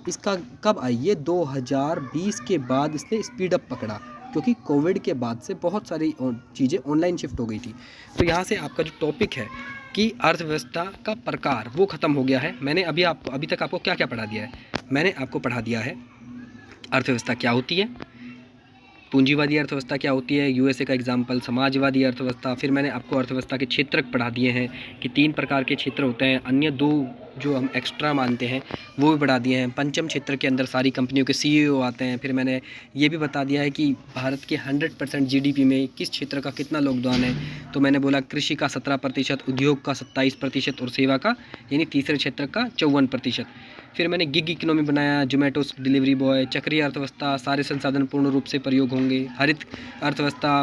इसका कब आई? ये 2020 के बाद इसने स्पीड अप पकड़ा, क्योंकि कोविड के बाद से बहुत सारी चीज़ें ऑनलाइन शिफ्ट हो गई थी। तो यहाँ से आपका जो टॉपिक है कि अर्थव्यवस्था का प्रकार, वो ख़त्म हो गया है। मैंने अभी तक आपको क्या क्या पढ़ा दिया है? मैंने आपको पढ़ा दिया है अर्थव्यवस्था क्या होती है, पूंजीवादी अर्थव्यवस्था क्या होती है, यूएसए का एग्जाम्पल, समाजवादी अर्थव्यवस्था। फिर मैंने आपको अर्थव्यवस्था के क्षेत्र पढ़ा दिए हैं कि 3 प्रकार के क्षेत्र होते हैं, अन्य 2 जो हम एक्स्ट्रा मानते हैं वो भी बढ़ा दिए हैं। पंचम क्षेत्र के अंदर सारी कंपनियों के सीईओ आते हैं। फिर मैंने ये भी बता दिया है कि भारत के 100% जीडीपी में किस क्षेत्र का कितना योगदान है। तो मैंने बोला कृषि का 17%, उद्योग का 27% और सेवा का यानी तीसरे क्षेत्र का 54%। फिर मैंने गिग इकोनॉमी बनाया, जोमेटो डिलीवरी बॉय, चक्रीय अर्थव्यवस्था, सारे संसाधन पूर्ण रूप से प्रयोग होंगे, हरित अर्थव्यवस्था,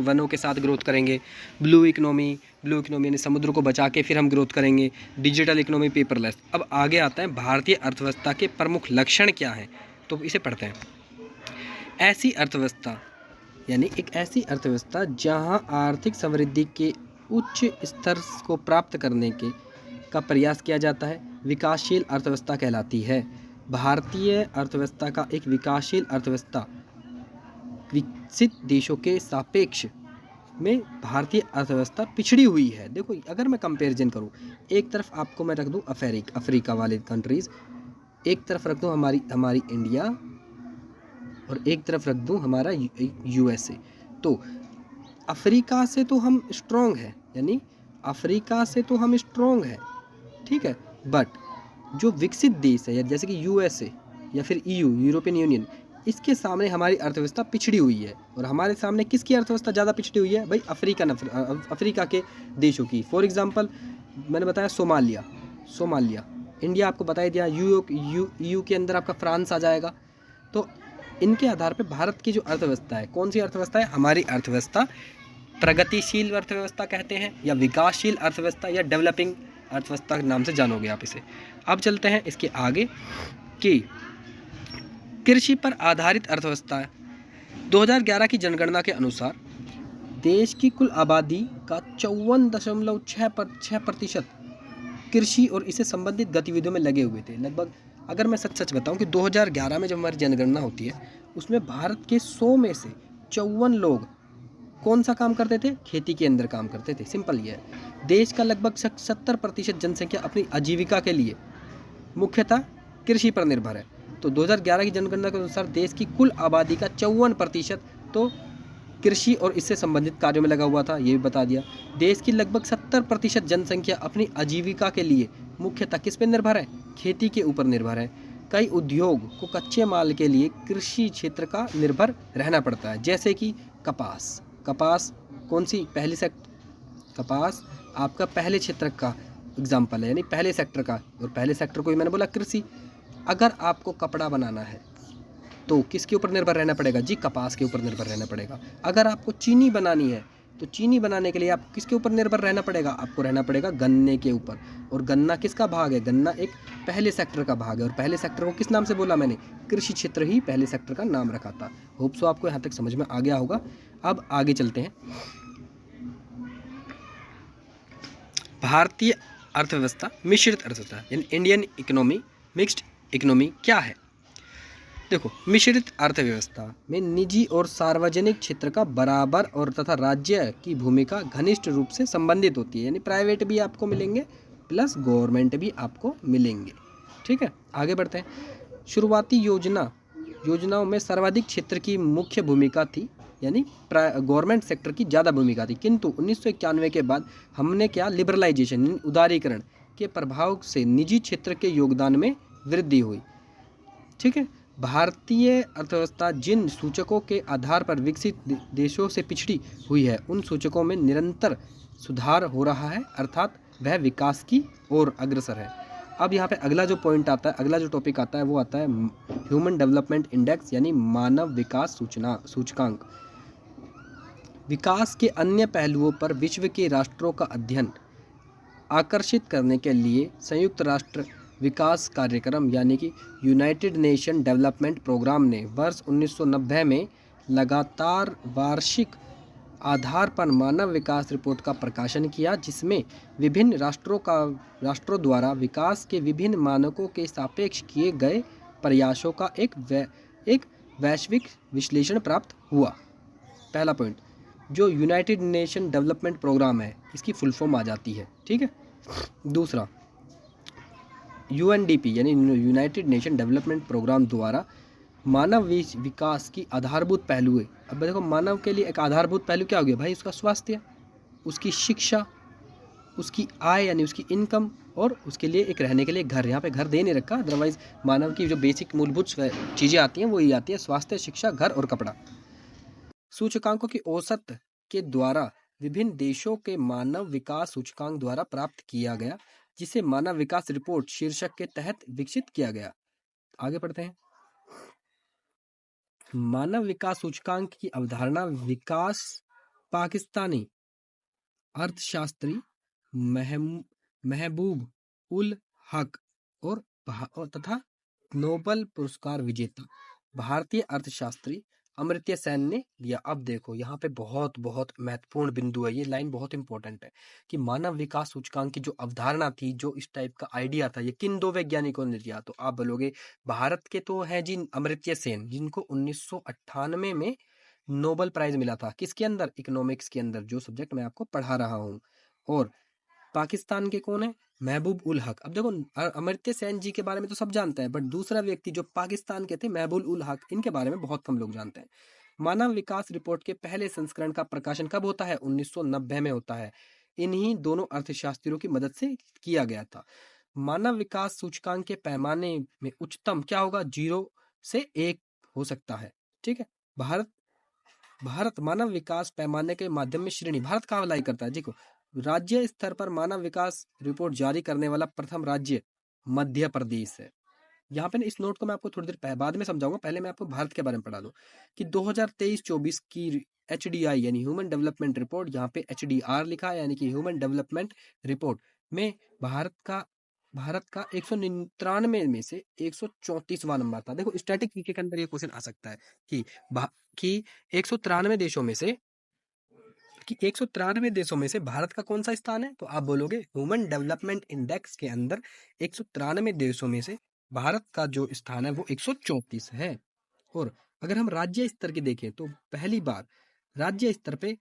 वनों के साथ ग्रोथ करेंगे, ब्लू इकोनॉमी यानी समुद्र को बचा के फिर हम ग्रोथ करेंगे, डिजिटल इकोनॉमी, पेपरलेस। अब आगे आता है भारतीय अर्थव्यवस्था के प्रमुख लक्षण क्या हैं, तो इसे पढ़ते हैं। ऐसी अर्थव्यवस्था यानी एक ऐसी अर्थव्यवस्था जहाँ आर्थिक समृद्धि के उच्च स्तर को प्राप्त करने का प्रयास किया जाता है, विकासशील अर्थव्यवस्था कहलाती है। भारतीय अर्थव्यवस्था का एक विकासशील अर्थव्यवस्था विकसित देशों के सापेक्ष में भारतीय अर्थव्यवस्था पिछड़ी हुई है। देखो अगर मैं कंपैरिजन करूं, एक तरफ आपको मैं रख दूं अफ्रीका वाले कंट्रीज़, एक तरफ रख दूं हमारी इंडिया, और एक तरफ रख दूं हमारा यूएसए। तो अफ्रीका से तो हम स्ट्रॉन्ग हैं, यानी अफ्रीका से तो हम स्ट्रॉन्ग हैं, ठीक है। बट जो विकसित देश है जैसे कि यूएसए या फिर यूरोपियन यूनियन, इसके सामने हमारी अर्थव्यवस्था पिछड़ी हुई है। और हमारे सामने किसकी अर्थव्यवस्था ज़्यादा पिछड़ी हुई है भाई? अफ्रीका के देशों की। फॉर एग्जांपल मैंने बताया सोमालिया, इंडिया आपको बता ही दिया, यू के अंदर आपका फ्रांस आ जाएगा। तो इनके आधार पर भारत की जो अर्थव्यवस्था है, कौन सी अर्थव्यवस्था है? हमारी अर्थव्यवस्था प्रगतिशील अर्थव्यवस्था कहते हैं, या विकासशील अर्थव्यवस्था, या डेवलपिंग अर्थव्यवस्था के नाम से जानोगे आप इसे। अब चलते हैं इसके आगे कि कृषि पर आधारित अर्थव्यवस्था है। 2011 की जनगणना के अनुसार देश की कुल आबादी का 54.6% कृषि और इससे संबंधित गतिविधियों में लगे हुए थे। लगभग अगर मैं सच बताऊं कि 2011 में जब हमारी जनगणना होती है, उसमें भारत के 100 में से 54 लोग कौन सा काम करते थे? खेती के अंदर काम करते थे। सिंपल ये है। देश का लगभग 70% जनसंख्या अपनी आजीविका के लिए मुख्यतः कृषि पर निर्भर है। तो 2011 की जनगणना के अनुसार देश की कुल आबादी का 54% तो कृषि और इससे संबंधित कार्यों में लगा हुआ था, ये भी बता दिया। देश की लगभग 70% जनसंख्या अपनी आजीविका के लिए मुख्यतः किस पर निर्भर है? खेती के ऊपर निर्भर है। कई उद्योग को कच्चे माल के लिए कृषि क्षेत्र का निर्भर रहना पड़ता है, जैसे कि कपास कौन सी? पहली सेक्टर कपास आपका पहले क्षेत्र का एग्जाम्पल है, यानी पहले सेक्टर का। और पहले सेक्टर को ही मैंने बोला कृषि। अगर आपको कपड़ा बनाना है तो किसके ऊपर निर्भर रहना पड़ेगा जी? कपास के ऊपर निर्भर रहना पड़ेगा। अगर आपको चीनी बनानी है तो चीनी बनाने के लिए आपको किसके ऊपर निर्भर रहना पड़ेगा? आपको रहना पड़ेगा गन्ने के ऊपर। और गन्ना किसका भाग है? गन्ना एक पहले सेक्टर का भाग है। और पहले सेक्टर को किस नाम से बोला मैंने? कृषि क्षेत्र ही पहले सेक्टर का नाम रखा था। होप सो आपको यहाँ तक समझ में आ गया होगा। अब आगे चलते हैं। भारतीय अर्थव्यवस्था मिश्रित अर्थव्यवस्था यानी इंडियन इकोनॉमी मिक्स्ड इकोनॉमी क्या है? देखो, मिश्रित अर्थव्यवस्था में निजी और सार्वजनिक क्षेत्र का बराबर और तथा राज्य की भूमिका घनिष्ठ रूप से संबंधित होती है, यानी प्राइवेट भी आपको मिलेंगे प्लस गवर्नमेंट भी आपको मिलेंगे। ठीक है, आगे बढ़ते हैं। शुरुआती योजनाओं में सर्वाधिक क्षेत्र की मुख्य भूमिका थी, यानी गवर्नमेंट सेक्टर की ज़्यादा भूमिका थी। किंतु 1991 के बाद हमने क्या? लिबरलाइजेशन यानी उदारीकरण के प्रभाव से निजी क्षेत्र के योगदान में वृद्धि हुई। ठीक है, भारतीय अर्थव्यवस्था जिन सूचकों के आधार पर विकसित देशों से पिछड़ी हुई है, उन सूचकों में निरंतर सुधार हो रहा है, अर्थात वह विकास की ओर अग्रसर है। अब यहाँ पे अगला जो पॉइंट आता है, अगला जो टॉपिक आता है वो आता है ह्यूमन डेवलपमेंट इंडेक्स यानी मानव विकास सूचकांक। विकास के अन्य पहलुओं पर विश्व के राष्ट्रों का अध्ययन आकर्षित करने के लिए संयुक्त राष्ट्र विकास कार्यक्रम यानी कि यूनाइटेड नेशन डेवलपमेंट प्रोग्राम ने वर्ष 1990 में लगातार वार्षिक आधार पर मानव विकास रिपोर्ट का प्रकाशन किया, जिसमें विभिन्न राष्ट्रों द्वारा विकास के विभिन्न मानकों के सापेक्ष किए गए प्रयासों का एक वैश्विक विश्लेषण प्राप्त हुआ। पहला पॉइंट, जो यूनाइटेड नेशन डेवलपमेंट प्रोग्राम है, इसकी फुल फॉर्म आ जाती है। ठीक है, दूसरा UNDP यानी यूनाइटेड नेशन डेवलपमेंट प्रोग्राम द्वारा मानव विकास की आधारभूत पहलू है। अब देखो मानव के लिए एक आधारभूत पहलू क्या हो गया भाई, उसका स्वास्थ्य, उसकी शिक्षा, उसकी आय यानी उसकी इनकम, और उसके लिए एक रहने के लिए घर। यहाँ पे घर दे नहीं रखा, अदरवाइज मानव की जो बेसिक मूलभूत चीज़ें आती हैं वो ही आती है, स्वास्थ्य, शिक्षा, घर और कपड़ा। सूचकांकों की औसत के द्वारा विभिन्न देशों के मानव विकास सूचकांक द्वारा प्राप्त किया गया, जिसे मानव विकास रिपोर्ट शीर्षक के तहत विकसित किया गया। आगे पढ़ते हैं। मानव विकास सूचकांक की अवधारणा विकास पाकिस्तानी अर्थशास्त्री महबूब उल हक और तथा नोबेल पुरस्कार विजेता भारतीय अर्थशास्त्री अमर्त्य सेन ने दिया। अब देखो यहाँ पे बहुत बहुत महत्वपूर्ण बिंदु है, ये लाइन बहुत इंपॉर्टेंट है कि मानव विकास सूचकांक की जो अवधारणा थी, जो इस टाइप का आइडिया था, ये किन दो वैज्ञानिकों ने दिया। तो आप बोलोगे भारत के तो है जी अमर्त्य सेन, जिनको 1998 में नोबेल प्राइज मिला था, किसके अंदर, इकोनॉमिक्स के अंदर, जो सब्जेक्ट मैं आपको पढ़ा रहा हूँ। और पाकिस्तान के कौन है, महबूब उल हक। अब देखो अमर्त्य सेन जी के बारे में तो सब जानते हैं, बट दूसरा व्यक्ति जो पाकिस्तान के थे महबूब उल हक, इनके बारे में बहुत कम लोग जानते हैं। मानव विकास रिपोर्ट के पहले संस्करण का प्रकाशन कब होता है, 1990 में होता है। इन्हीं दोनों अर्थशास्त्रियों की मदद से किया गया था। मानव विकास सूचकांक के पैमाने में उच्चतम क्या होगा, 0 से 1 हो सकता है। ठीक है। भारत मानव विकास पैमाने के माध्यम में श्रेणी, भारत कहाँ लाई करता है, देखो राज्य स्तर पर मानव विकास रिपोर्ट जारी करने वाला प्रथम राज्य मध्य प्रदेश है। यहाँ पे ना इस नोट को मैं आपको थोड़ी देर बाद में समझाऊंगा, पहले मैं आपको भारत के बारे में पढ़ा दूं कि 2023-24 की HDI यानी ह्यूमन डेवलपमेंट रिपोर्ट, यहाँ पे HDR लिखा है यानी कि ह्यूमन डेवलपमेंट रिपोर्ट में भारत का 199 में से 134वां नंबर था। देखो स्टैटिक जीके के अंदर ये क्वेश्चन आ सकता है कि कि 193 देशों में से 193 देशों में से भारत का कौन सा स्थान है, तो आप बोलोगे ह्यूमन डेवलपमेंट इंडेक्स के अंदर 193 देशों में से भारत का जो स्थान है वो 134 है। और अगर हम राज्य स्तर की देखें तो पहली बार राज्य स्तर पे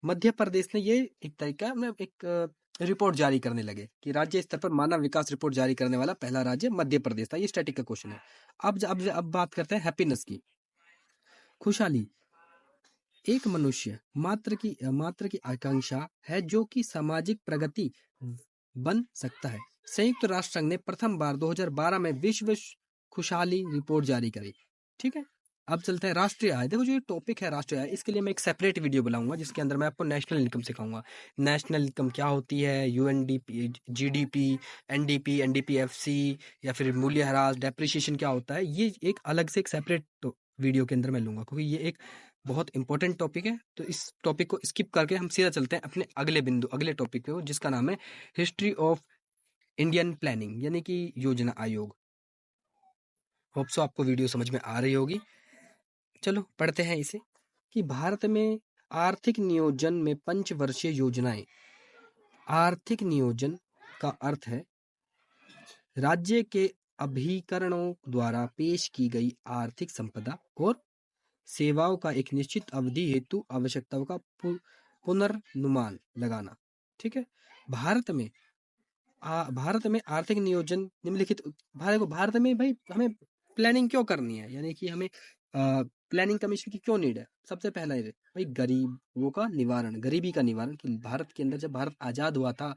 मध्य प्रदेश ने ये एक तरीका मतलब एक रिपोर्ट जारी करने लगे कि राज्य स्तर पर मानव विकास रिपोर्ट जारी करने वाला पहला राज्य मध्य प्रदेश था। ये स्टैटिक का क्वेश्चन है। अब बात करते हैं हैप्पीनेस की, खुशहाली। एक मनुष्य मात्र की आकांक्षा है जो कि सामाजिक प्रगति बन सकता है। संयुक्त राष्ट्र संघ ने प्रथम बार 2012 में विश्व खुशहाली रिपोर्ट जारी करी। ठीक है। अब चलते हैं राष्ट्रीय आय। देखो जो ये टॉपिक है राष्ट्रीय आय, इसके लिए मैं एक सेपरेट वीडियो बनाऊंगा जिसके अंदर मैं आपको नेशनल इनकम सिखाऊंगा। नेशनल इनकम क्या होती है, UNDP, GDP, NDP, NDPFC या फिर मूल्यह्रास, डेप्रिसिएशन क्या होता है, ये एक अलग से एक सेपरेट वीडियो के अंदर मैं लूंगा, क्योंकि ये एक बहुत इंपॉर्टेंट टॉपिक है। तो इस टॉपिक को स्किप करके हम सीधा चलते हैं अपने अगले टॉपिक पे, जिसका नाम है हिस्ट्री ऑफ इंडियन प्लानिंग यानी कि योजना आयोग। होप सो आपको वीडियो समझ में आ रही होगी। चलो पढ़ते हैं इसे कि भारत में आर्थिक नियोजन में पंचवर्षीय योजनाएं। आर्थिक नियोजन का अर्थ है राज्य के अभिकरणों द्वारा पेश की गई आर्थिक संपदा और सेवाओं का एक निश्चित अवधि हेतु आवश्यकताओं का पुनर्नुमान लगाना। ठीक है। भारत में आर्थिक नियोजन निम्नलिखित भारत में भाई हमें प्लानिंग क्यों करनी है, यानी कि हमें प्लानिंग कमीशन की क्यों नीड है। सबसे पहला है भाई गरीबों का निवारण, गरीबी का निवारण। कि भारत के अंदर जब भारत आजाद हुआ था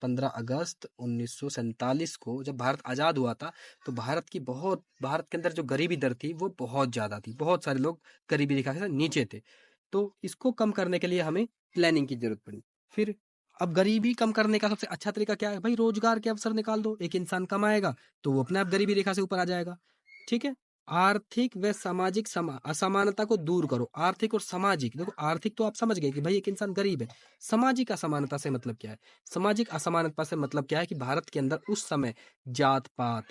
15 अगस्त 1947 को जब भारत आजाद हुआ था, तो भारत के अंदर जो गरीबी दर थी वो बहुत ज्यादा थी, बहुत सारे लोग गरीबी रेखा से नीचे थे। तो इसको कम करने के लिए हमें प्लानिंग की जरूरत पड़ी। फिर अब गरीबी कम करने का सबसे अच्छा तरीका क्या है भाई, रोजगार के अवसर निकाल दो। एक इंसान कमाएगा तो वो अपने आप गरीबी रेखा से ऊपर आ जाएगा। ठीक है। आर्थिक व सामाजिक असमानता को दूर करो। आर्थिक और सामाजिक, देखो आर्थिक तो आप समझ गए कि भाई एक इंसान गरीब है। सामाजिक असमानता से मतलब क्या है, सामाजिक असमानता से मतलब क्या है कि भारत के अंदर उस समय जात पात,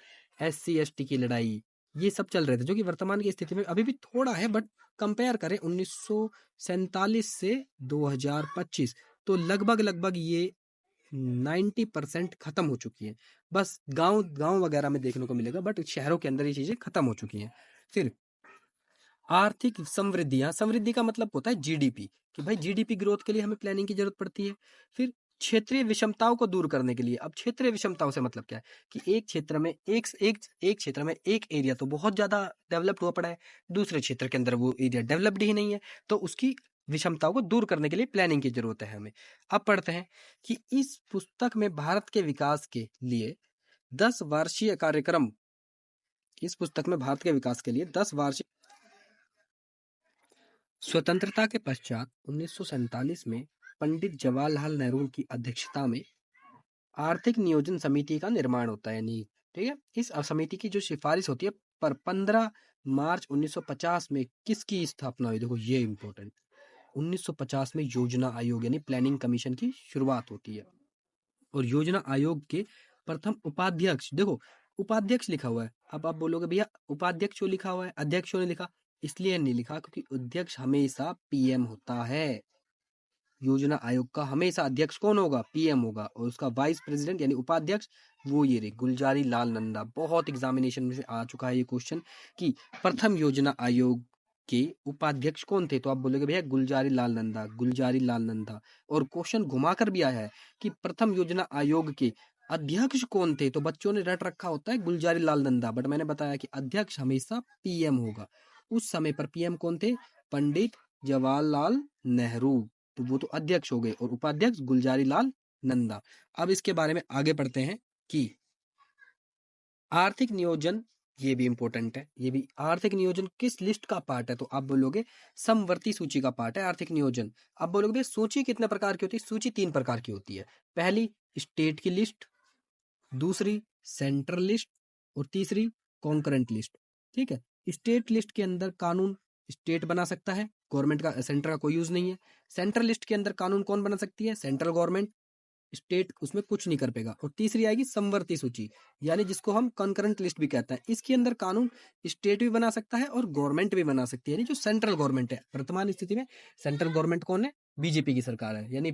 SC ST की लड़ाई, ये सब चल रहे थे, जो कि वर्तमान की स्थिति में अभी भी थोड़ा है, बट कंपेयर करें 1947 से 2025 तो लगभग ये 90% खत्म हो चुकी है। बस गांव गांव वगैरह में देखने को मिलेगा, बट शहरों के अंदर ये चीजें खत्म हो चुकी हैं। फिर आर्थिक समृद्धि का मतलब होता है GDP, कि भाई GDP ग्रोथ के लिए हमें प्लानिंग की जरूरत पड़ती है। फिर क्षेत्रीय विषमताओं को दूर करने के लिए। अब क्षेत्रीय विषमताओं से मतलब क्या है कि एक क्षेत्र में एक क्षेत्र में एक एरिया तो बहुत ज्यादा डेवलप्ड हुआ पड़ा है, दूसरे क्षेत्र के अंदर वो एरिया डेवलप्ड ही नहीं है, तो उसकी विषमताओं को दूर करने के लिए प्लानिंग की जरूरत है हमें। अब पढ़ते हैं कि इस पुस्तक में भारत के विकास के लिए 10 वार्षिक कार्यक्रम, इस पुस्तक में भारत के विकास के लिए 10 वार्षिक। स्वतंत्रता के पश्चात 1947 में पंडित जवाहरलाल नेहरू की अध्यक्षता में आर्थिक नियोजन समिति का निर्माण होता है, यानी ठीक है। इस समिति की जो सिफारिश होती है पर 15 मार्च 1950 में किसकी स्थापना हुई, देखो ये इंपॉर्टेंट, 1950 में योजना आयोग यानी प्लानिंग कमीशन की शुरुआत होती है। और योजना आयोग के प्रथम उपाध्यक्ष, देखो उपाध्यक्ष लिखा हुआ है, अब आप बोलोगे भैया उपाध्यक्ष क्यों लिखा हुआ है, अध्यक्ष क्यों नहीं लिखा, इसलिए नहीं लिखा क्योंकि अध्यक्ष हमेशा पीएम होता है। योजना आयोग का हमेशा अध्यक्ष कौन होगा, पीएम होगा, और उसका वाइस प्रेसिडेंट यानी उपाध्यक्ष वो ये रे गुलजारी लाल नंदा। बहुत एग्जामिनेशन में से आ चुका है ये क्वेश्चन कि प्रथम योजना आयोग के उपाध्यक्ष कौन थे, तो आप बोलोगे भैया गुलजारी लाल नंदा, गुलजारी लाल नंदा। और क्वेश्चन घुमाकर भी आया है कि प्रथम योजना आयोग के अध्यक्ष कौन थे, तो बच्चों ने रट रखा होता है गुलजारी लाल नंदा, बट मैंने बताया कि अध्यक्ष हमेशा पीएम होगा। उस समय पर पीएम कौन थे, पंडित जवाहरलाल नेहरू, तो वो तो अध्यक्ष हो गए, और उपाध्यक्ष गुलजारी लाल नंदा। अब इसके बारे में आगे पढ़ते हैं कि आर्थिक नियोजन, ये भी इंपॉर्टेंट है, ये भी आर्थिक नियोजन किस लिस्ट का पार्ट है, तो आप बोलोगे समवर्ती सूची का पार्ट है आर्थिक नियोजन। आप बोलोगे भाई सूची कितने प्रकार की होती है, सूची 3 प्रकार की होती है। पहली स्टेट की लिस्ट, दूसरी सेंट्रल लिस्ट, और तीसरी कॉन्करेंट लिस्ट। ठीक है, स्टेट लिस्ट के अंदर कानून स्टेट बना सकता है, गवर्नमेंट का, सेंटर का कोई यूज नहीं है। सेंट्रल लिस्ट के अंदर कानून कौन बना सकती है, सेंट्रल गवर्नमेंट, स्टेट उसमें कुछ नहीं कर पेगा। और तीसरी आएगी समवर्ती सूची, यानी जिसको हम कंकरेंट लिस्ट भी कहते हैं। इसके अंदर कानून स्टेट भी बना सकता है और गवर्नमेंट भी बना सकती है, यानी जो सेंट्रल गवर्नमेंट है। वर्तमान स्थिति में सेंट्रल गवर्नमेंट कौन है, बीजेपी की सरकार है, यानी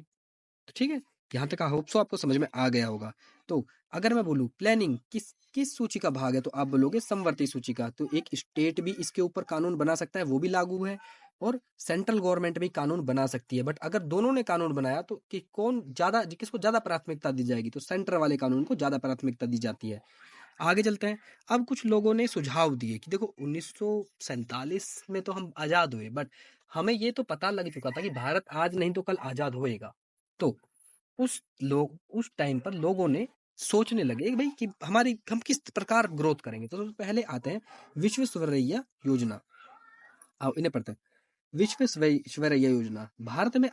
ठीक है। यहाँ तक आई होप सो आपको समझ में आ गया होगा। तो अगर मैं बोलूं प्लानिंग किस किस सूची का भाग है, तो आप बोलोगे समवर्ती सूची का। तो एक स्टेट भी इसके ऊपर कानून बना सकता है, वो भी लागू है, और सेंट्रल गवर्नमेंट भी कानून बना सकती है। बट अगर दोनों ने कानून बनाया तो कि कौन ज्यादा, किसको ज्यादा प्राथमिकता दी जाएगी, तो सेंटर वाले कानून को ज्यादा प्राथमिकता दी जाती है। आगे चलते हैं। अब कुछ लोगों ने सुझाव दिए कि देखो 1947 में तो हम आजाद हुए, बट हमें ये तो पता लग चुका था कि भारत आज नहीं तो कल आजाद होएगा। तो उस टाइम पर लोगों ने सोचने लगे भाई कि हम किस प्रकार ग्रोथ करेंगे। तो सबसे पहले आते हैं विश्वेश्वरैया योजना। आओ इन्हें पढ़ते हैं। विश्वेश्वरैया योजना भारत में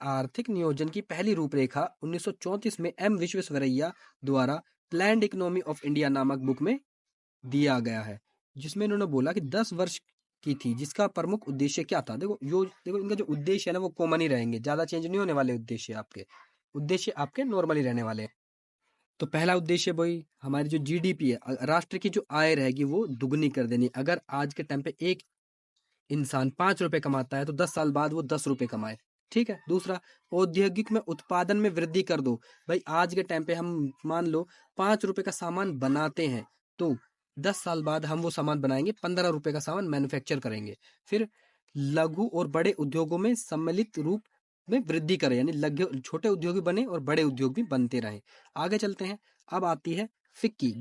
आर्थिक नियोजन की पहली रूपरेखा 1934 में एम विश्वेश्वरैया द्वारा प्लान्ड इकोनॉमी ऑफ इंडिया नामक बुक में दिया गया है, जिसमें इन्होंने बोला कि 10 वर्ष की थी, जिसका प्रमुख उद्देश्य क्या था। देखो इनका जो उद्देश्य है ना वो कॉमन ही रहेंगे, ज्यादा चेंज नहीं होने वाले उद्देश्य आपके नॉर्मल ही रहने वाले हैं। तो पहला उद्देश्य वही, हमारी जो जीडीपी है, राष्ट्र की जो आय रहेगी वो दुगनी कर देनी। अगर आज के टाइम पे एक इंसान 5 रुपए कमाता है तो 10 साल बाद वो 10 रुपए कमाए। ठीक है। दूसरा, औद्योगिक में उत्पादन में वृद्धि कर दो। भाई आज के टाइम पे हम मान लो 5 रुपए का सामान बनाते हैं, तो 10 साल बाद हम वो सामान बनाएंगे, 15 रुपए का सामान मैन्युफैक्चर करेंगे। फिर लघु और बड़े उद्योगों में सम्मिलित रूप में वृद्धि करें, यानी लघु छोटे उद्योग भी बने और बड़े उद्योग भी बनते रहे। आगे चलते हैं। अब आती है फिक्की,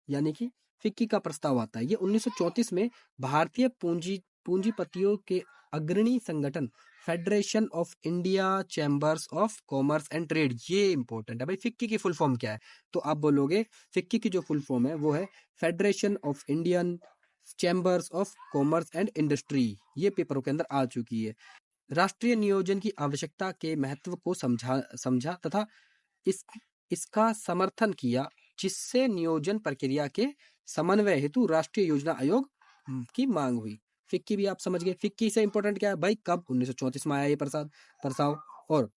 यानी कि फिक्की का प्रस्ताव आता है। ये 1934 में भारतीय पूंजीपतियों के अग्रणी संगठन federation of India chambers of commerce and trade, ये इंपॉर्टेंट है भाई। फिक्की की फुल फॉर्म क्या है, तो आप बोलोगे फिक्की की जो फुल फॉर्म है वो है federation of Indian chambers of commerce and industry. ये पेपरों के अंदर आ चुकी है। राष्ट्रीय नियोजन की आवश्यकता के महत्व को समझा तथा इस इसका समर्थन किया, जिससे नियोजन प्रक्रिया के समन्वय हेतु राष्ट्रीय योजना आयोग की मांग हुई। फिक्की भी आप समझ गए। फिक्की से इंपॉर्टेंट क्या है भाई, कब 1934 में आया ये प्रस्ताव। और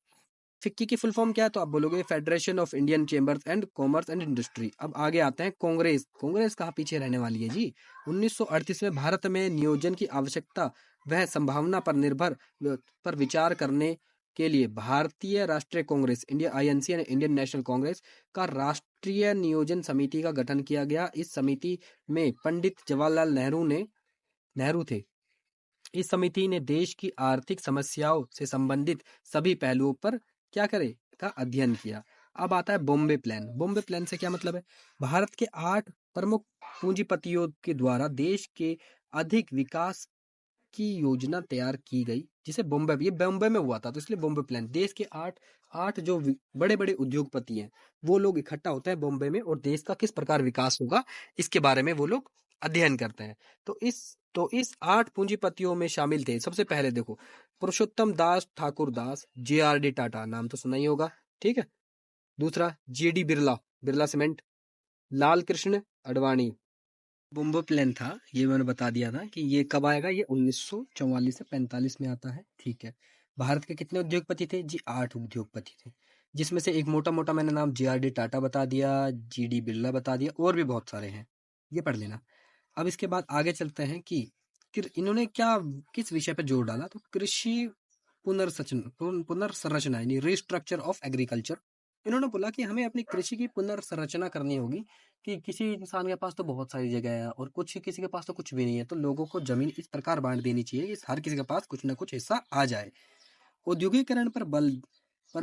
फिक्की की फुल फॉर्म क्या है, तो आप बोलोगे federation of Indian chambers and commerce and industry. अब आगे आते हैं कांग्रेस कहाँ पीछे रहने वाली है जी। 1938 में भारत में नियोजन की आवश्यकता वह संभावना पर विचार करने के लिए भारतीय राष्ट्रीय कांग्रेस इंडिया आईएनसी यानी इंडियन नेशनल कांग्रेस का राष्ट्रीय नियोजन समिति का गठन किया गया। इस समिति में पंडित जवाहरलाल नेहरू थे। इस समिति ने देश की आर्थिक समस्याओं से संबंधित सभी पहलुओं पर क्या करे का अध्ययन किया। अब आता है बॉम्बे प्लान। बॉम्बे प्लान से क्या मतलब है? भारत के 8 प्रमुख पूंजीपतियों के द्वारा देश के अधिक विकास की योजना तैयार की गई, जिसे ये बॉम्बे में हुआ था, तो इसलिए बॉम्बे प्लान। देश के आठ आठ जो बड़े बड़े उद्योगपति हैं वो लोग इकट्ठा होते हैं बॉम्बे में, और देश का किस प्रकार विकास होगा इसके बारे में वो लोग अध्ययन करते हैं। तो इस 8 पूंजीपतियों में शामिल थे, सबसे पहले देखो, पुरुषोत्तम दास ठाकुर दास, JRD टाटा, नाम तो सुना ही होगा, ठीक है। दूसरा JD Birla, Birla cement. Lal Krishna Advani. Bombay plan था, ये मैंने बता दिया था कि ये कब आएगा, ये 1944 से 45 में आता है, ठीक है। भारत के कितने उद्योगपति थे जी? 8 उद्योगपति थे, जिसमें से एक मोटा मोटा मैंने नाम JRD टाटा बता दिया, GD बिरला बता दिया, और भी बहुत सारे हैं, ये पढ़ लेना। अब इसके बाद आगे चलते हैं कि इन्होंने क्या, किस विषय पर जोर डाला, तो कृषि पुनर्संरचना यानी रिस्ट्रक्चर ऑफ एग्रीकल्चर। इन्होंने बोला कि हमें अपनी कृषि की पुनर्संरचना करनी होगी, कि किसी इंसान के पास तो बहुत सारी जगह है और किसी के पास तो कुछ भी नहीं है, तो लोगों को जमीन इस प्रकार बांट देनी चाहिए कि हर किसी के पास कुछ ना कुछ हिस्सा आ जाए। औद्योगिकरण पर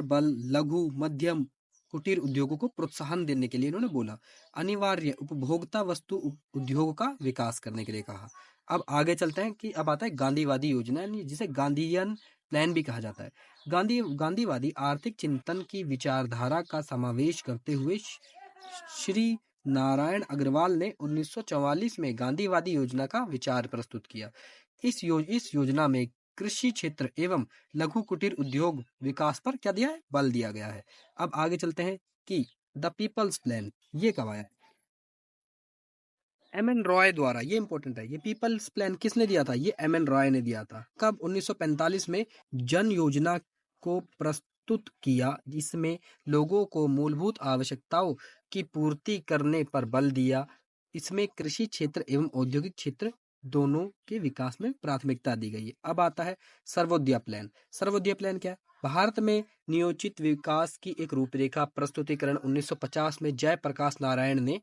बल लघु मध्यम कुटीर उद्योगों को प्रोत्साहन देने के लिए इन्होंने बोला। अनिवार्य उपभोक्ता वस्तु उद्योग का विकास करने के लिए कहा। अब आगे चलते हैं कि अब आता है गांधीवादी योजना, यानी जिसे गांधीयन प्लान भी कहा जाता है। गांधीवादी आर्थिक चिंतन की विचारधारा का समावेश करते हुए श्री नारायण अग्रवाल ने 1944 में गांधीवादी योजना का विचार प्रस्तुत किया। इस योजना में कृषि क्षेत्र एवं लघु कुटीर उद्योग विकास पर क्या दिया है? बल दिया गया है। अब आगे चलते हैं कि द पीपल्स प्लान ये कब आया? MN रॉय द्वारा, ये इंपॉर्टेंट है। ये पीपल्स प्लान किसने दिया था? ये MN रॉय ने दिया था। कब? 1945 में जन योजना को प्रस्तुत किया, जिसमें लोगों को मूलभूत आवश्यकताओं की पूर्ति करने पर बल दिया। इसमें कृषि क्षेत्र एवं औद्योगिक क्षेत्र दोनों के विकास में प्राथमिकता दी गई है। अब आता है सर्वोदय प्लान। सर्वोदय प्लान क्या है? भारत में नियोजित विकास की एक रूपरेखा प्रस्तुतिकरण 1950 में जयप्रकाश नारायण ने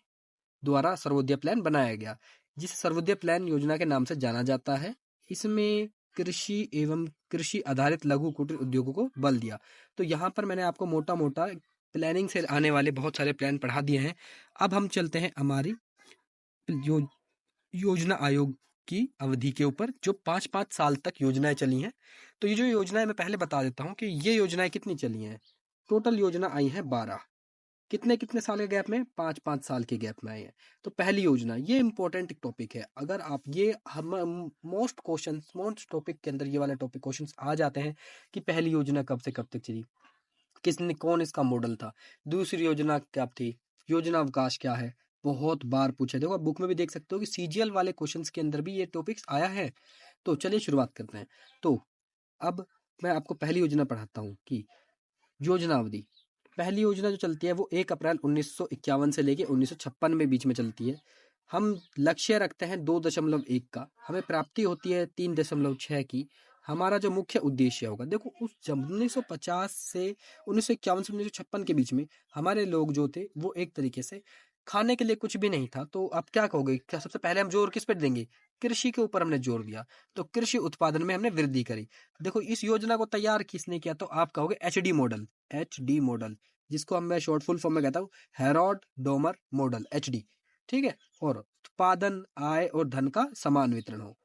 द्वारा सर्वोदय प्लान बनाया गया, जिसे सर्वोदय प्लान योजना के नाम से जाना जाता है। इसमें कृषि एवं कृषि आधारित लघु कुटीर उद्योगों को बल दिया। तो यहाँ पर मैंने आपको मोटा मोटा प्लानिंग से आने वाले बहुत सारे प्लान पढ़ा दिए हैं। अब हम चलते हैं हमारी यो, योजना आयोग की अवधि के ऊपर, जो 5-5 साल तक योजनाएं चली हैं। तो ये जो योजनाएं, मैं पहले बता देता हूँ कि ये योजनाएं कितनी चली हैं। टोटल योजना आई है 12। कितने कितने साल के गैप में? 5-5 साल के गैप में आए हैं। तो पहली योजना, ये इंपॉर्टेंट टॉपिक है। अगर आप ये हम मोस्ट टॉपिक के अंदर ये वाले टॉपिक क्वेश्चंस आ जाते हैं कि पहली योजना कब से कब तक चली, किसने, कौन इसका मॉडल था, दूसरी योजना क्या थी, योजना अवकाश क्या है, बहुत बार पूछा। देखो आप बुक में भी देख सकते हो कि CGL वाले क्वेश्चंस के अंदर भी ये टॉपिक्स आया है। तो चलिए शुरुआत करते हैं। तो अब मैं आपको पहली योजना पढ़ाता हूँ कि योजना अवधि। पहली योजना जो चलती है वो 1 अप्रैल 1951 से लेके 1956 में बीच में चलती है। हम लक्ष्य रखते हैं 2.1 का, हमें प्राप्ति होती है 3.6 की। हमारा जो मुख्य उद्देश्य होगा, देखो उस जब 1950 से 1951 से 1956 के बीच में हमारे लोग जो थे वो एक तरीके से खाने के लिए कुछ भी नहीं था। तो आप क्या कहोगे, क्या सबसे पहले हम जोर किस पर देंगे? कृषि के ऊपर हमने जोर दिया, तो कृषि उत्पादन में हमने वृद्धि करी। देखो इस योजना को तैयार किसने किया? तो आप कहोगे HD मॉडल, जिसको हम मैं शॉर्ट फुल फॉर्म में कहता हूँ हेरोड डोमर मॉडल, HD, ठीक है। और उत्पादन, आय और धन का समान वितरण हो।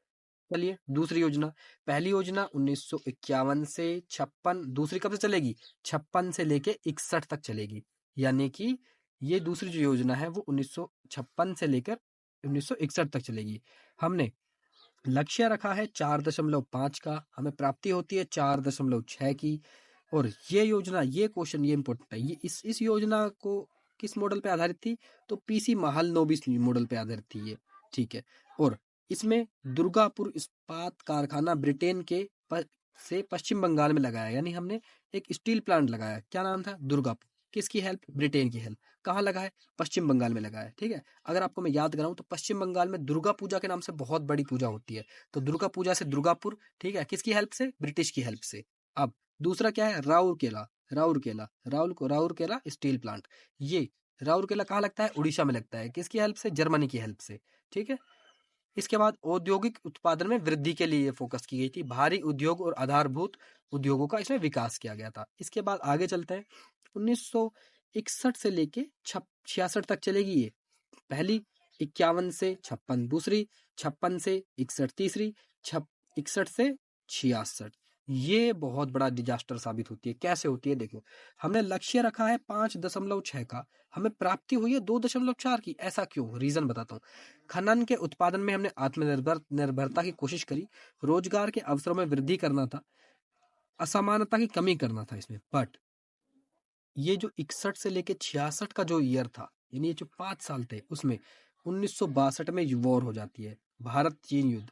चलिए दूसरी योजना। पहली योजना 1951 से 56, दूसरी कब से चलेगी? 56 से लेके 61 तक चलेगी। यानी कि ये दूसरी जो योजना है वो 1956 से लेकर 1961 तक चलेगी। हमने लक्ष्य रखा है 4.5 का, हमें प्राप्ति होती है 4.6 की। और ये योजना, ये क्वेश्चन ये इंपॉर्टेंट है, ये इस योजना को किस मॉडल पे आधारित थी? तो PC महालनोबिस मॉडल पे आधारित थी ये, ठीक है। और इसमें दुर्गापुर इस्पात कारखाना ब्रिटेन के से पश्चिम बंगाल में लगाया, यानी हमने एक स्टील प्लांट लगाया। क्या नाम था? दुर्गापुर। किसकी हेल्प? ब्रिटेन की हेल्प। कहाँ लगा है? पश्चिम बंगाल में लगा है, ठीक है। अगर आपको मैं याद कराऊं तो पश्चिम बंगाल में दुर्गा पूजा के नाम से बहुत बड़ी पूजा होती है। तो दुर्गा पूजा से दुर्गापुर, ठीक है, किसकी हेल्प से? ब्रिटिश की हेल्प से। अब दूसरा क्या है? Rourkela steel plant. ये राउरकेला कहाँ लगता है? उड़ीसा में लगता है। किसकी हेल्प से? जर्मनी की हेल्प से, ठीक है। इसके बाद औद्योगिक उत्पादन में वृद्धि के लिए फोकस की गई थी। भारी उद्योग और आधारभूत उद्योगों का इसमें विकास किया गया था। इसके बाद आगे चलते हैं। 1961 से लेके 66 तक चलेगी ये पहली, 51 से 56 दूसरी, 56 से 61 तीसरी, 61 से 66। ये बहुत बड़ा डिजास्टर साबित होती है। कैसे होती है देखो, हमने लक्ष्य रखा है 5.6 का, हमें प्राप्ति हुई है 2.4 की। ऐसा क्यों? रीजन बताता हूँ। खनन के उत्पादन में हमने निर्भरता की कोशिश करी, रोजगार के अवसरों में वृद्धि करना था, असमानता की कमी करना था इसमें। बट ये जो 61 से लेके 66 का जो ईयर था, यानी ये जो 5 साल थे, उसमें 1962 में वॉर हो जाती है, भारत चीन युद्ध।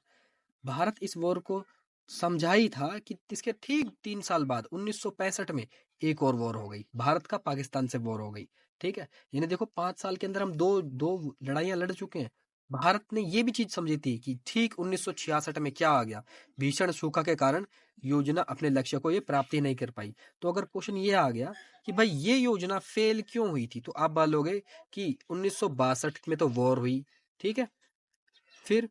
भारत इस वॉर को समझा ही था कि इसके ठीक 3 साल बाद 1965 में एक और वॉर हो गई, भारत का पाकिस्तान से वॉर हो गई। ठीक है, यानी देखो 5 साल के अंदर हम दो दो लड़ाइयां लड़ चुके हैं। भारत ने ये भी चीज समझी थी कि ठीक 1966 में क्या आ गया, भीषण सूखा के कारण योजना अपने लक्ष्य को ये प्राप्ति नहीं कर पाई। तो अगर क्वेश्चन ये आ गया कि भाई ये योजना फेल क्यों हुई थी, तो आप बोलोगे कि 1962 में तो वॉर हुई, ठीक है, फिर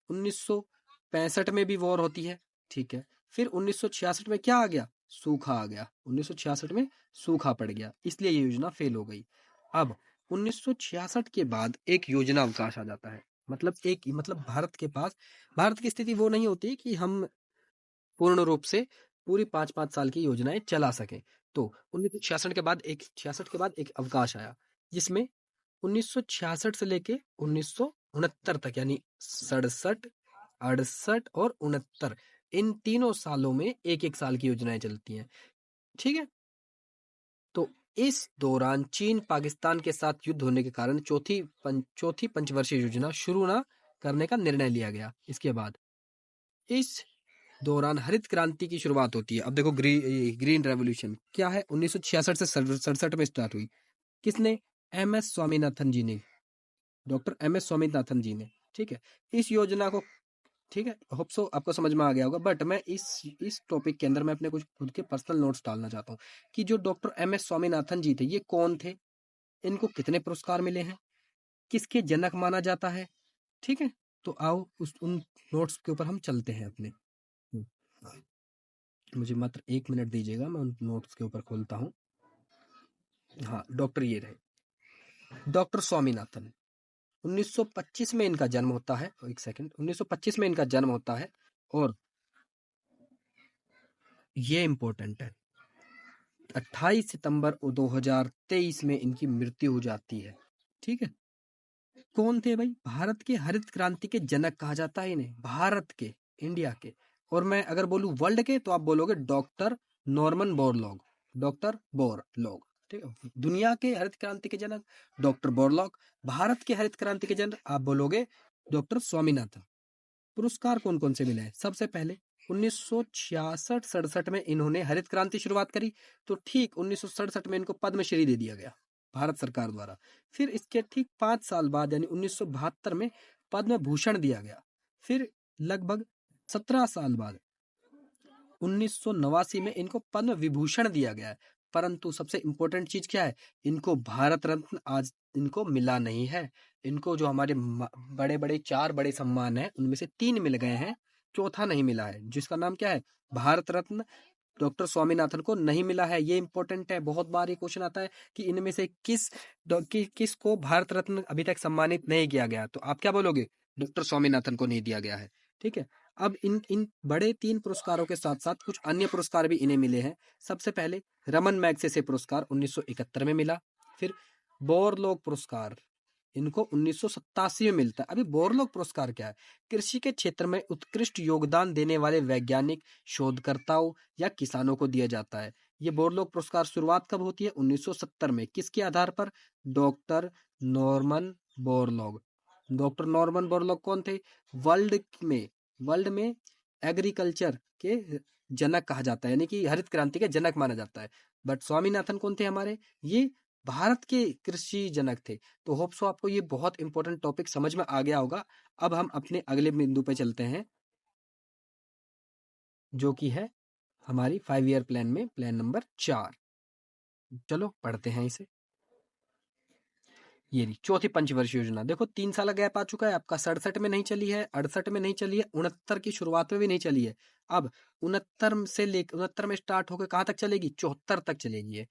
1965 में भी वॉर होती है, ठीक है, फिर 1966 में क्या आ गया, सूखा आ गया, 1966 में सूखा पड़ गया, इसलिए ये योजना फेल हो गई। अब 1966 के बाद एक योजना अवकाश आ जाता है। मतलब भारत की स्थिति वो नहीं होती कि हम पूर्ण रूप से पूरी 5-5 साल की योजनाएं चला सकें। तो 1966 के बाद एक अवकाश आया, जिसमें 1966 से लेके 1969 तक, यानी 67, 68 और 69, इन तीनों सालों में एक एक साल की योजनाएं चलती हैं। ठीक है, तो इस दौरान चीन पाकिस्तान के साथ युद्ध होने के कारण चौथी पंचवर्षीय योजना शुरू ना करने का निर्णय लिया गया। इसके बाद इस दौरान हरित क्रांति की शुरुआत होती है। अब देखो ग्रीन रेवोल्यूशन क्या है, 1966 से 67 में स्टार्ट हुई। किसने? एम एस स्वामीनाथन जी ने, डॉक्टर एम एस स्वामीनाथन जी ने। ठीक है, इस योजना को, ठीक है, होप सो आपको समझ में आ गया होगा। बट मैं इस टॉपिक के अंदर मैं अपने कुछ खुद के पर्सनल नोट्स डालना चाहता हूँ कि जो डॉक्टर एम एस स्वामीनाथन जी थे, ये कौन थे, इनको कितने पुरस्कार मिले हैं, किसके जनक माना जाता है। ठीक है, तो आओ उन नोट्स के ऊपर हम चलते हैं अपने। मुझे मात्र 1 मिनट दीजिएगा, मैं उन नोट्स के ऊपर खोलता हूँ। हाँ, डॉक्टर ये रहे, डॉक्टर स्वामीनाथन। 1925 में इनका जन्म होता है। एक सेकंड, 1925 में इनका जन्म होता है, और ये इंपॉर्टेंट है, 28 सितंबर 2023 में इनकी मृत्यु हो जाती है। ठीक है, कौन थे भाई? भारत के हरित क्रांति के जनक कहा जाता है इन्हें, भारत के, इंडिया के। और मैं अगर बोलूं वर्ल्ड के, तो आप बोलोगे doctor Norman Borlaug, doctor Borlaug. ठीक है, दुनिया के हरित क्रांति के जनक डॉक्टर बोरलॉग, भारत के हरित क्रांति के जनक आप बोलोगे डॉक्टर स्वामीनाथन। पुरस्कार कौन कौन से मिले हैं? सबसे पहले 1966-67 में इन्होंने हरित क्रांति शुरुआत करी, तो ठीक 1967 में इनको पद्मश्री दे दिया गया भारत सरकार द्वारा। फिर इसके ठीक 5 साल बाद, यानी 1972 में पद्म भूषण दिया गया। फिर लगभग 17 साल बाद 1989 में इनको पद्म विभूषण दिया गया है। परंतु सबसे इंपॉर्टेंट चीज क्या है, इनको भारत रत्न आज इनको मिला नहीं है। इनको जो हमारे बड़े बड़े 4 बड़े सम्मान हैं, उनमें से 3 मिल गए हैं, चौथा नहीं मिला है, जिसका नाम क्या है, भारत रत्न। डॉक्टर स्वामीनाथन को नहीं मिला है। ये इंपॉर्टेंट है, बहुत बार ये क्वेश्चन आता है कि इनमें से किस को भारत रत्न अभी तक सम्मानित नहीं किया गया, तो आप क्या बोलोगे? डॉक्टर स्वामीनाथन को नहीं दिया गया है। ठीक है, अब इन इन बड़े 3 पुरस्कारों के साथ साथ कुछ अन्य पुरस्कार भी इन्हें मिले हैं। सबसे पहले रमन मैग्सेसे पुरस्कार 1971 में मिला। फिर बोरलॉग पुरस्कार इनको 1987 में मिलता है। अभी बोरलॉग पुरस्कार क्या है? कृषि के क्षेत्र में उत्कृष्ट योगदान देने वाले वैज्ञानिक, शोधकर्ताओं या किसानों को दिया जाता है। ये बोरलॉग पुरस्कार शुरुआत कब होती है? 1970 में। किसके आधार पर? Doctor Norman Borlaug. Doctor Norman Borlaug कौन थे? वर्ल्ड में एग्रीकल्चर के जनक कहा जाता है, यानी कि हरित क्रांति के जनक माना जाता है। बट स्वामीनाथन कौन थे हमारे? ये भारत के कृषि जनक थे। तो होप सो आपको ये बहुत इंपॉर्टेंट टॉपिक समझ में आ गया होगा। अब हम अपने अगले बिंदु पे चलते हैं, जो कि है हमारी 5 ईयर प्लान में प्लान नंबर 4। चलो पढ़ते हैं इसे। ये रही चौथी पंचवर्ष योजना। देखो 3 साल का गैप आ चुका है आपका, 67 में नहीं चली है, 68 में नहीं चली है, 69 की शुरुआत में भी नहीं चली है। अब 69 से लेकर 69 में स्टार्ट होकर कहाँ तक चलेगी, 74 तक चलेगी ये।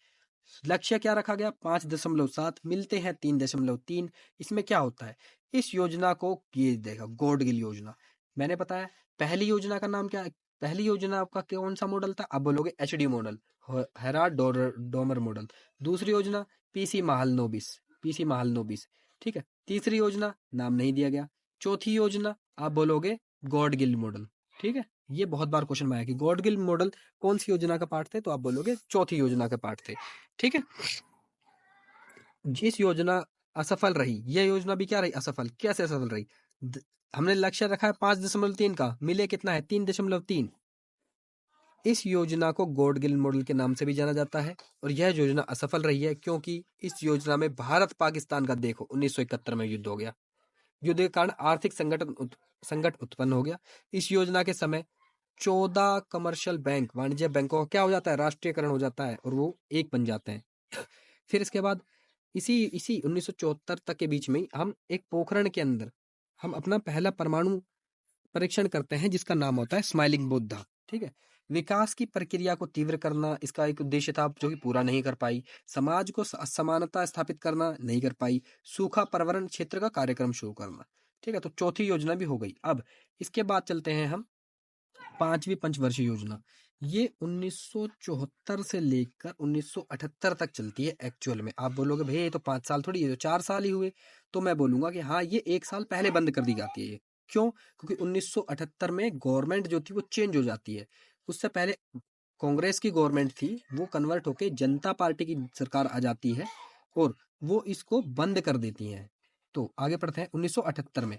लक्ष्य क्या रखा गया, 5.7, मिलते हैं 3.3। इसमें क्या होता है, इस योजना को ये देखा गॉडगिल योजना मैंने बताया। पहली योजना का नाम क्या है, पहली योजना आपका कौन सा मॉडल था, अब बोलोगे HD model, Herald Domar model. दूसरी योजना पीसी महालनोबिस, पीसी महालनोबिस, ठीक है। तीसरी योजना नाम नहीं दिया गया। चौथी योजना आप बोलोगे गॉडगिल मॉडल, ठीक है। ये बहुत बार क्वेश्चन में आया कि गॉडगिल मॉडल कौन सी योजना का पार्ट थे, तो आप बोलोगे चौथी योजना का पार्ट थे, ठीक है। जिस योजना असफल रही, यह योजना भी क्या रही, असफल। कैसे असफल रही, हमने लक्ष्य रखा है 5.3 का, मिले कितना है 3.3। इस योजना को गॉडगिल मॉडल के नाम से भी जाना जाता है और यह योजना असफल रही है क्योंकि इस योजना में भारत पाकिस्तान का देखो 1971 में युद्ध हो गया। युद्ध के कारण आर्थिक संकट उत्पन्न हो गया। इस योजना के समय 14 कमर्शियल बैंक, वाणिज्य बैंकों का क्या हो जाता है, राष्ट्रीयकरण हो जाता है और वो एक बन जाते हैं। फिर इसके बाद इसी इसी 1974 तक के बीच में ही हम एक पोखरण के अंदर हम अपना पहला परमाणु परीक्षण करते हैं जिसका नाम होता है स्माइलिंग बुद्धा, ठीक है। विकास की प्रक्रिया को तीव्र करना इसका एक उद्देश्य था जो कि पूरा नहीं कर पाई। समाज को असमानता स्थापित करना नहीं कर पाई। सूखा पर्यावरण क्षेत्र का कार्यक्रम शुरू करना, ठीक है। तो चौथी योजना भी हो गई। अब इसके बाद चलते हैं हम पांचवी पंचवर्षीय योजना। ये 1974 से लेकर 1978 तक चलती है। एक्चुअल में आप बोलोगे भैया ये तो 5 साल थोड़ी, ये तो 4 साल ही हुए। तो मैं बोलूंगा कि हाँ ये 1 साल पहले बंद कर दी जाती है ये। क्यों, क्योंकि 1978 में गवर्नमेंट जो थी वो चेंज हो जाती है। उससे पहले कांग्रेस की गवर्नमेंट थी, वो कन्वर्ट होके जनता पार्टी की सरकार आ जाती है और वो इसको बंद कर देती है। तो आगे पढ़ते हैं 1978 में।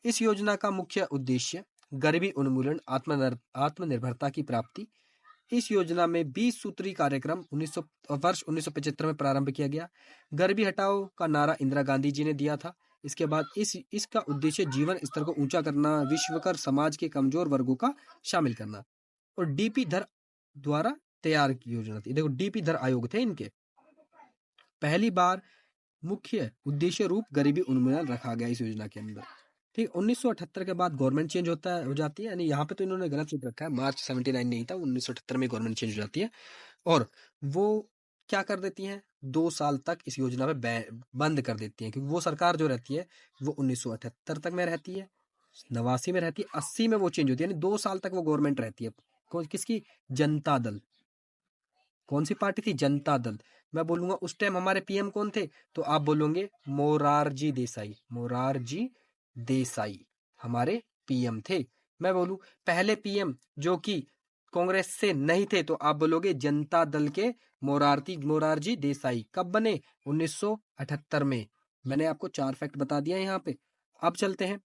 इस योजना का मुख्य उद्देश्य गरीबी उन्मूलन, आत्मनिर्भरता की प्राप्ति। इस योजना में 20 सूत्री कार्यक्रम 1975 में प्रारंभ किया गया। गरीबी हटाओ का नारा इंदिरा गांधी जी ने दिया था। इसके बाद इसका उद्देश्य जीवन स्तर को ऊंचा करना, विश्वकर समाज के कमजोर वर्गों का शामिल करना। और डीपी धर द्वारा तैयार की योजना थी। देखो डीपी धर आयोग थे इनके। पहली बार मुख्य उद्देश्य रूप गरीबी उन्मूलन रखा गया इस योजना के अंदर, ठीक। 1978 के बाद गवर्नमेंट चेंज हो जाती है, यानी यहाँ पे तो इन्होंने गलत लिख रखा है, मार्च 79 नहीं था, 1978 में गवर्नमेंट चेंज हो जाती है और वो क्या कर देती हैं, 2 साल तक इस योजना में बंद कर देती हैं क्योंकि वो सरकार जो रहती है वो 1978 तक में रहती है, 89 में रहती है, 80 में वो चेंज होती है, यानी 2 साल तक वो गवर्नमेंट रहती है। किसकी, जनता दल। कौन सी पार्टी थी, जनता दल। मैं बोलूंगा उस टाइम हमारे पीएम कौन थे, तो आप बोलोगे मोरारजी देसाई, मोरारजी देसाई हमारे पीएम थे। मैं बोलूं पहले पीएम जो कि कांग्रेस से नहीं थे, तो आप बोलोगे जनता दल के मोरारजी देसाई। कब बने, 1978 में। मैंने आपको 4 फैक्ट बता दिया यहाँ पे। अब चलते हैं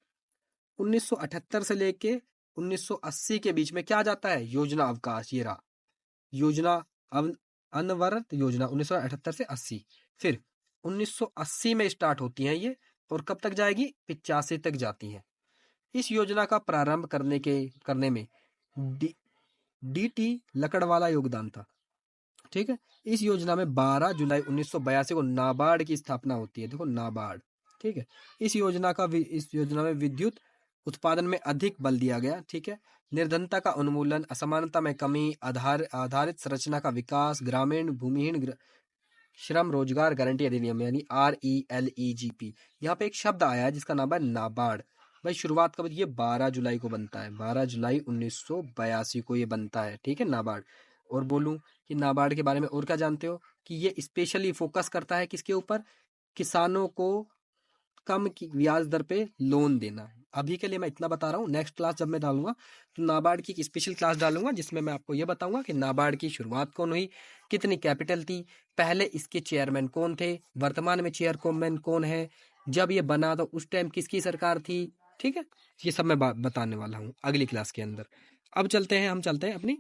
1978 से लेके 1980 के बीच में क्या जाता है, योजना अवकाश। ये रहा योजना अनवरत योजना 1978 से 80। फिर 1980 में स्टार्ट होती हैं ये और कब तक जाएगी, 85 तक जाती हैं। इस योजना का प्रारंभ करने में डीटी लकड़वाला योगदान था, ठीक है। इस योजना में 12 जुलाई 1982 को नाबार्ड की स्थापना होती है। देखो नाबार्ड, ठीक है। इस योजना में विद्युत उत्पादन में अधिक बल दिया गया, ठीक है। निर्धनता का उन्मूलन, असमानता में कमी, आधारित संरचना का विकास, ग्रामीण भूमिहीन श्रम रोजगार गारंटी अधिनियम यानी RELEGP। यहाँ पे एक शब्द आया है जिसका नाम है नाबार्ड। भाई शुरुआत कब, ये 12 जुलाई को बनता है, 12 जुलाई 1982 को ये बनता है, ठीक है, नाबार्ड। और बोलूं कि नाबार्ड के बारे में और क्या जानते हो, कि ये स्पेशली फोकस करता है किसके ऊपर, किसानों को कम की ब्याज दर पे लोन देना है। अभी के लिए मैं इतना बता रहा हूँ, नेक्स्ट क्लास जब मैं डालूंगा तो नाबार्ड की एक स्पेशल क्लास डालूंगा जिसमें मैं आपको ये बताऊंगा कि नाबार्ड की शुरुआत कौन हुई, कितनी कैपिटल थी, पहले इसके चेयरमैन कौन थे, वर्तमान में चेयरमैन कौन है, जब ये बना तो उस टाइम किसकी सरकार थी, ठीक है। ये सब मैं बताने वाला हूँ अगली क्लास के अंदर। अब हम चलते हैं अपनी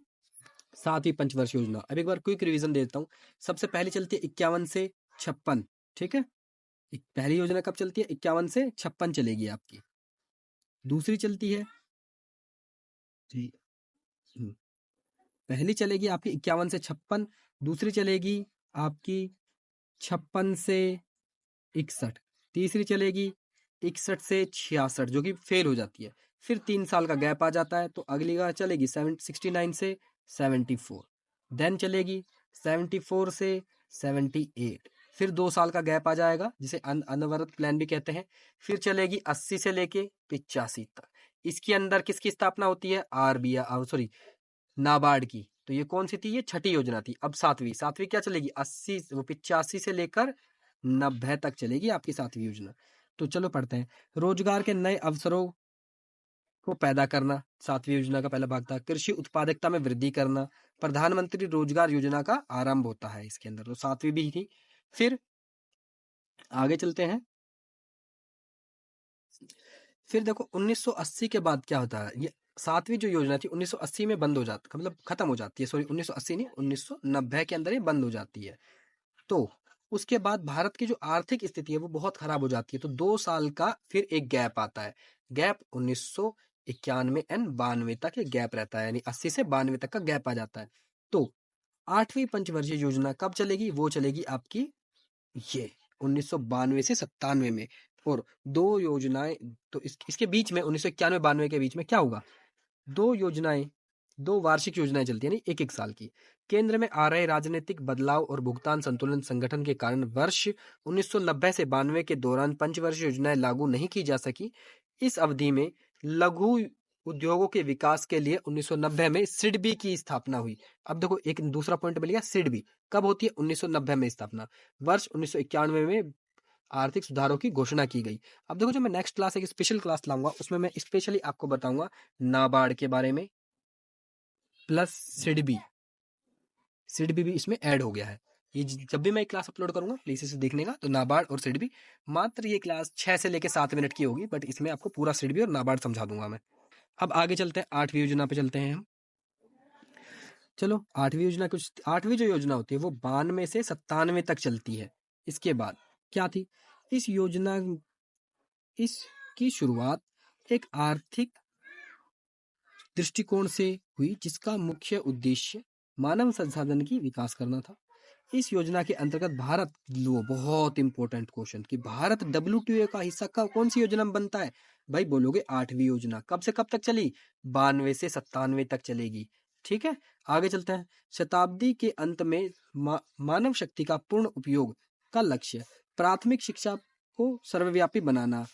7वीं पंचवर्ष योजना। अब एक बार क्विक रिवीजन देता हूँ। सबसे पहले चलती है 51 से 56, ठीक है। पहली योजना कब चलती है, 51 से 56 चलेगी आपकी। दूसरी चलती है जी, पहली चलेगी आपकी 51 से 56, दूसरी चलेगी आपकी 56 से 61, तीसरी चलेगी 61 से 66 जो कि फेल हो जाती है। फिर 3 साल का गैप आ जाता है तो अगली बार चलेगी 69 से 74। देन चलेगी 74 से 78। फिर 2 साल का गैप आ जाएगा जिसे अनवरत प्लान भी कहते हैं। फिर चलेगी 80 से लेके 85 तक। इसके अंदर किसकी स्थापना होती है? आरबीआई, सॉरी, नाबार्ड की। तो ये कौन सी थी? ये छठी योजना थी। अब सातवीं क्या चलेगी? 80 वो 85 से लेकर 90 तक चलेगी आपकी सातवीं योजना। तो चलो पढ़ते हैं। रोजगार के नए अवसरों को पैदा करना सातवीं योजना का पहला भाग था। कृषि उत्पादकता में वृद्धि करना, प्रधानमंत्री रोजगार योजना का आरंभ होता है इसके अंदर। तो सातवीं भी थी। फिर आगे चलते हैं। फिर देखो 1980 के बाद क्या होता है? ये सातवीं जो योजना थी 1980 में बंद हो जाती, मतलब खत्म हो जाती है। सॉरी, 1980 नहीं, 1990 के अंदर ये बंद हो जाती है। तो उसके बाद भारत की जो आर्थिक स्थिति है वो बहुत खराब हो जाती है। तो 2 साल का फिर एक गैप आता है। गैप 1991 एंड 92 तक ये गैप रहता है, यानी 80 से 92 तक का गैप आ जाता है। तो आठवीं पंचवर्षीय योजना कब चलेगी? वो चलेगी आपकी ये 1992 से 97 में। और दो योजनाएं, तो इसके बीच में 1991 92 के बीच में क्या होगा? दो योजनाएं, दो वार्षिक योजनाएं चलती है, यानी एक एक साल की। केंद्र में आ रहे राजनीतिक बदलाव और भुगतान संतुलन संगठन के कारण वर्ष 1990 से 92 के दौरान पंचवर्षीय योजनाएं लागू नहीं की जा सकी। इस अवधि में लघु उद्योगों के विकास के लिए 1990 में सिडबी की स्थापना हुई। अब देखो एक दूसरा पॉइंट मिल गया, सिडबी कब होती है? 1990 में स्थापना। वर्ष 1991 में आर्थिक सुधारों की घोषणा की गई। अब देखो जो मैं नेक्स्ट क्लास एक स्पेशल क्लास लाऊंगा उसमें मैं स्पेशली आपको बताऊंगा नाबार्ड के बारे में, प्लस सिडबी। सिडबी भी इसमें ऐड हो गया है। ये जब भी मैं एक क्लास अपलोड करूंगा प्लीज इसे देखने का। तो नाबार्ड और सिडबी, मात्र ये क्लास 6 से लेकर 7 मिनट की होगी, बट इसमें आपको पूरा सिडबी और नाबार्ड समझा दूंगा मैं। अब आगे चलते हैं, आठवीं योजना पे चलते हैं हम। चलो आठवीं योजना, कुछ आठवीं जो योजना होती है वो 92 से 97 तक चलती है। इसके बाद क्या थी? इस योजना, इसकी शुरुआत एक आर्थिक दृष्टिकोण से हुई जिसका मुख्य उद्देश्य मानव संसाधन की विकास करना था। इस योजना के अंतर्गत भारत, लो बहुत इंपॉर्टेंट क्वेश्चन, कि भारत डब्ल्यूटीओ का हिस्सा कब, कौन सी योजना में बनता है? भाई बोलोगे आठवीं योजना। कब से कब तक चली? 92 से 97 तक चलेगी। ठीक है, आगे चलते हैं। शताब्दी के अंत में मानव शक्ति का पूर्ण उपयोग का लक्ष्य, प्राथमिक शिक्षा को सर्वव्यापी बनाना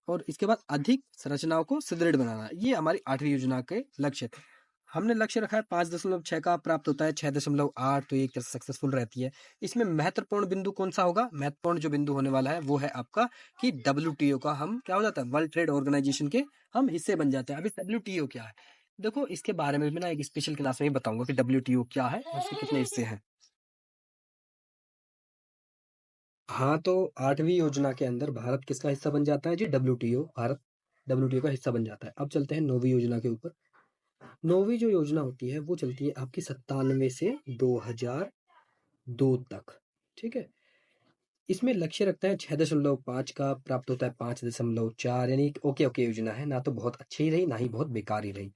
और इसके बाद अधिक संरचनाओं को सुदृढ़ बनाना, ये हमारी आठवीं योजना के लक्ष्य थे। हमने लक्ष्य रखा है 5.6 का, प्राप्त होता है 6.8, तो एक तरह से सक्सेसफुल रहती है। इसमें महत्वपूर्ण बिंदु कौन सा होगा? महत्वपूर्ण जो बिंदु होने वाला है वो है आपका कि डब्ल्यूटीओ का हम क्या हो जाता है? वर्ल्ड ट्रेड ऑर्गेनाइजेशन के हम हिस्से बन जाते हैं। अभी डब्ल्यूटीओ क्या है देखो, इसके बारे में भी ना एक स्पेशल क्लास में ही बताऊंगा कि डब्ल्यूटीओ क्या है और उसके कितने हिस्से हैं। हाँ, तो आठवीं योजना के अंदर भारत किसका हिस्सा बन जाता है जी? डब्ल्यूटीओ, भारत डब्ल्यूटीओ का हिस्सा बन जाता है। अब चलते हैं नौवीं योजना के ऊपर। नौवीं जो योजना होती है वो चलती है आपकी 97 से 2002 तक। ठीक है, इसमें लक्ष्य रखता है 6.5 का, प्राप्त होता है 5.4, यानी ओके ओके योजना है, ना तो बहुत अच्छी रही ना ही बहुत बेकार ही रही।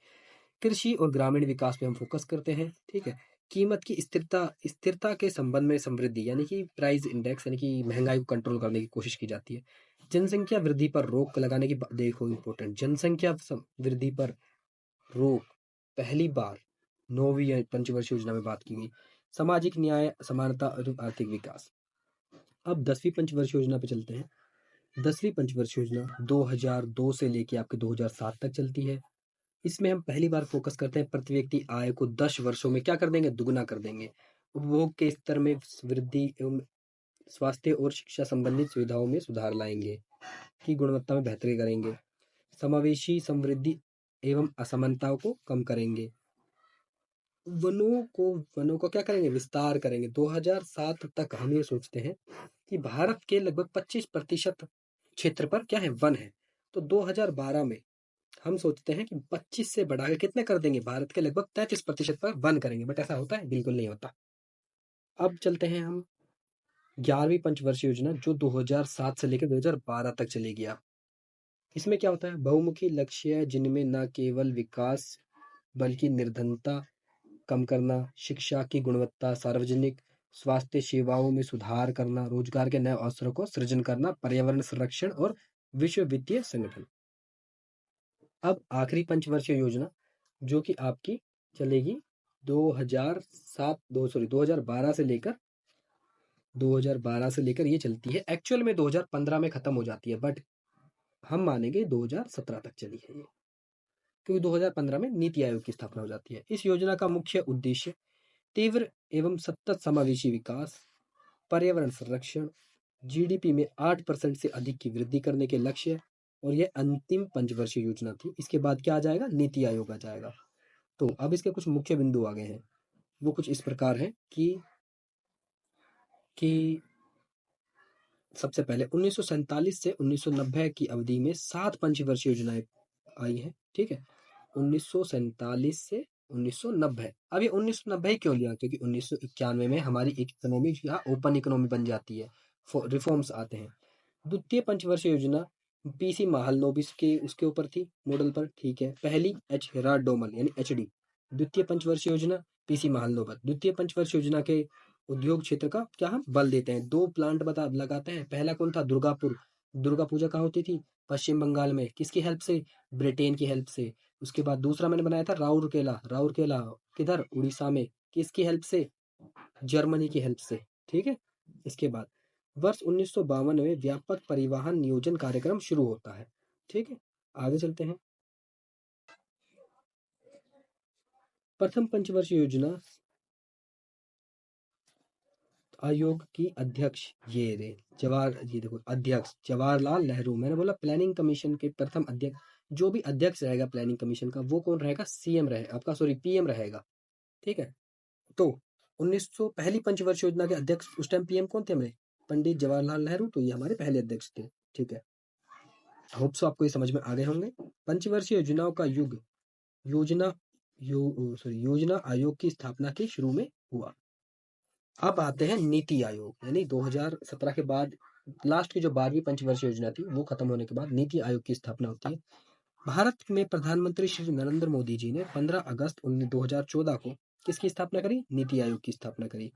कृषि और ग्रामीण विकास पे हम फोकस करते हैं। ठीक है, कीमत की स्थिरता, स्थिरता के संबंध में समृद्धि, यानी कि प्राइस इंडेक्स, यानी कि महंगाई को कंट्रोल करने की कोशिश की जाती है। जनसंख्या वृद्धि पर रोक लगाने की देखो इंपॉर्टेंट, जनसंख्या वृद्धि पर रोक पहली बार नौवीं पंचवर्षीय योजना में बात की गई। सामाजिक न्याय, समानता और आर्थिक विकास। अब 10वीं पंचवर्षीय योजना पे चलते हैं। 10वीं पंचवर्षीय योजना 2002 से लेके आपके 2007 तक चलती है। इसमें हम पहली बार फोकस करते हैं प्रति व्यक्ति आय को 10 वर्षों में क्या कर देंगे? दुगुना कर देंगे। उपभोग के स्तर में वृद्धि एवं स्वास्थ्य और शिक्षा संबंधित सुविधाओं में सुधार लाएंगे, की गुणवत्ता में बेहतरी करेंगे, समावेशी समृद्धि एवं असमानताओं को कम करेंगे, वनों को क्या करेंगे? विस्तार करेंगे। 2007 तक हम ये सोचते हैं कि भारत के लगभग 25% क्षेत्र पर क्या है? वन है। तो 2012 में हम सोचते हैं कि 25 से बढ़ा के कितने कर देंगे? भारत के लगभग 33% पर वन करेंगे, बट ऐसा होता है? बिल्कुल नहीं होता। अब चलते हैं हम 11वीं पंचवर्षीय योजना जो 2007 से लेकर 2012 तक चलेगी। आप इसमें क्या होता है? बहुमुखी लक्ष्य है जिनमें न केवल विकास बल्कि निर्धनता कम करना, शिक्षा की गुणवत्ता, सार्वजनिक स्वास्थ्य सेवाओं में सुधार करना, रोजगार के नए अवसरों को सृजन करना, पर्यावरण संरक्षण और विश्व वित्तीय संगठन। अब आखिरी पंचवर्षीय योजना जो कि आपकी चलेगी 2012 से लेकर ये चलती है। एक्चुअल में 2015 में खत्म हो जाती है, बट हम मानेंगे 2017 तक चली है ये, क्योंकि 2015 में नीति आयोग की स्थापना हो जाती है। इस योजना का मुख्य उद्देश्य तीव्र एवं सतत समावेशी विकास, पर्यावरण संरक्षण, जीडीपी में 8% से अधिक की वृद्धि करने के लक्ष्य, और यह अंतिम पंचवर्षीय योजना थी। इसके बाद क्या आ जाएगा? नीति आयोग आ जाएगा। तो अब इसके कुछ मुख्य बिंदु आ गए हैं, वो कुछ इस प्रकार हैं कि सबसे पहले 1947 से 1990 की अवधि में 7 पंचवर्षीय योजनाएं आई हैं। ठीक है, 1947 से 1990। अब ये 1990 क्यों लिया? क्योंकि 1991 में हमारी इकोनॉमी ओपन इकोनॉमी बन जाती है, रिफॉर्म्स आते हैं। द्वितीय पंचवर्षीय योजना पीसी महालनोबिस के उसके ऊपर थी, मॉडल पर। ठीक है, पहली एच हेराल्ड डोमल यानी एचडी। द्वितीय पंचवर्षीय योजना पीसी महालनोबिस। द्वितीय पंचवर्षीय योजना के उद्योग क्षेत्र का क्या हम बल देते हैं, 2 प्लांट लगाते हैं। पहला कौन था? दुर्गापुर। दुर्गा पूजा कहाँ होती थी? पश्चिम बंगाल में। किसकी हेल्प से? ब्रिटेन की हेल्प से। उसके बाद दूसरा मैंने बनाया था राउरकेला। राउरकेला किधर? उड़ीसा में। किसकी हेल्प से? जर्मनी की हेल्प से। ठीक है, इसके बाद वर्ष 1952 में व्यापक परिवहन नियोजन कार्यक्रम शुरू होता है। ठीक है, आगे चलते हैं। प्रथम पंचवर्षीय योजना आयोग की अध्यक्ष ये देखो अध्यक्ष जवाहरलाल नेहरू। मैंने बोला प्लानिंग कमीशन के प्रथम अध्यक्ष, जो भी अध्यक्ष रहेगा प्लानिंग कमीशन का, वो कौन रहेगा? सीएम रहेगा, आपका सॉरी पीएम रहेगा। ठीक है, तो 1900 पहली पंचवर्षीय योजना के अध्यक्ष उस टाइम पीएम कौन थे हमारे? पंडित जवाहरलाल नेहरू। तो ये हमारे पहले अध्यक्ष थे। ठीक है, होप सो आपको ये समझ में आ गए होंगे। पंचवर्षीय योजनाओं का युग योजना आयोग की स्थापना के शुरू में हुआ। अब आते हैं नीति आयोग, यानी 2017 के बाद लास्ट की जो 12वीं पंचवर्षीय योजना थी वो खत्म होने के बाद नीति आयोग की स्थापना होती है। भारत में प्रधानमंत्री श्री नरेंद्र मोदी जी ने 15 अगस्त 2014 को किसकी स्थापना करी? नीति आयोग की स्थापना करी।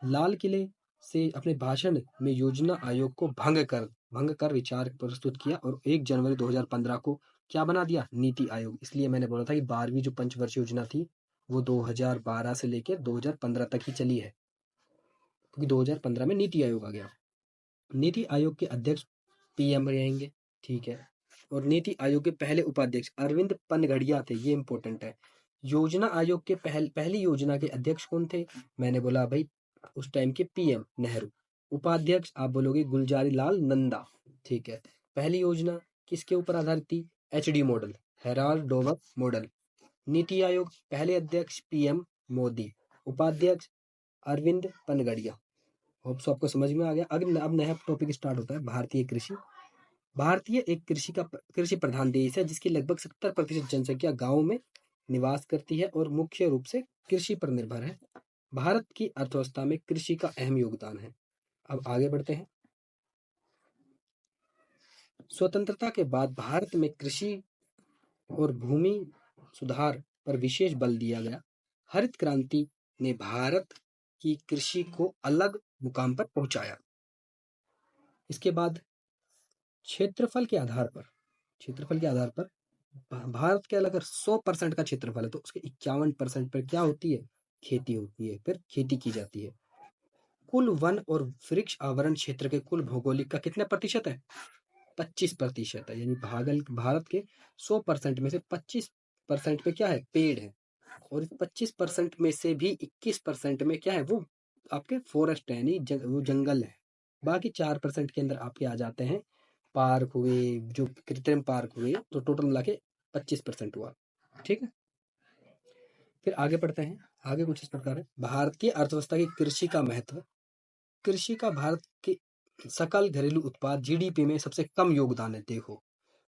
लाल किले से अपने भाषण में योजना आयोग को भंग कर विचार प्रस्तुत किया और 1 जनवरी 2015 को क्या बना दिया? नीति आयोग। इसलिए मैंने बोला था कि 12वीं जो पंचवर्षीय योजना थी वो 2012 से लेकर 2015 तक ही चली है, क्योंकि 2015 में नीति आयोग आ गया। नीति आयोग के अध्यक्ष पीएम रहेंगे। ठीक है, और नीति आयोग के पहले उपाध्यक्ष अरविंद पनगड़िया थे, ये इंपॉर्टेंट है। योजना आयोग के पहली योजना के अध्यक्ष कौन थे? मैंने बोला भाई उस टाइम के पीएम नेहरू। उपाध्यक्ष आप बोलोगे गुलजारी लाल नंदा। ठीक है, पहली योजना किसके ऊपर आधारित थी? HD model, Herald Domar model. NITI Aayog पहले अध्यक्ष पीएम मोदी, उपाध्यक्ष अरविंद पनगड़िया। होप सो आपको समझ में आ गया। अब नया टॉपिक स्टार्ट होता है, भारतीय कृषि। भारतीय एक कृषि प्रधान देश है जिसकी लगभग 70% जनसंख्या गाँव में निवास करती है और मुख्य रूप से कृषि पर निर्भर है। भारत की अर्थव्यवस्था में कृषि का अहम योगदान है। अब आगे बढ़ते हैं। स्वतंत्रता के बाद भारत में कृषि और भूमि सुधार पर विशेष बल दिया गया। हरित क्रांति ने भारत की कृषि को अलग मुकाम पर पहुंचाया। इसके बाद क्षेत्रफल के आधार पर भारत के अगर 100% का क्षेत्रफल है तो उसके 51% पर क्या होती है? खेती होती है, फिर खेती की जाती है। कुल वन और वृक्ष आवरण क्षेत्र के कुल भौगोलिक का कितना प्रतिशत है? 25% है, यानी भारत के 100% में से 25% पे क्या है? पेड़ है। और 25% में से भी 21% में क्या है? वो आपके फॉरेस्ट है, यानी वो जंगल है। बाकी 4% के अंदर आपके आ जाते हैं पार्क हुए, जो कृत्रिम पार्क हुए, तो टोटल मिला के 25% हुआ। ठीक है, फिर आगे पढ़ते हैं। आगे कुछ इस प्रकार है। भारतीय अर्थव्यवस्था की कृषि का महत्व। कृषि का भारत के सकल घरेलू उत्पाद जीडीपी में सबसे कम योगदान है। देखो,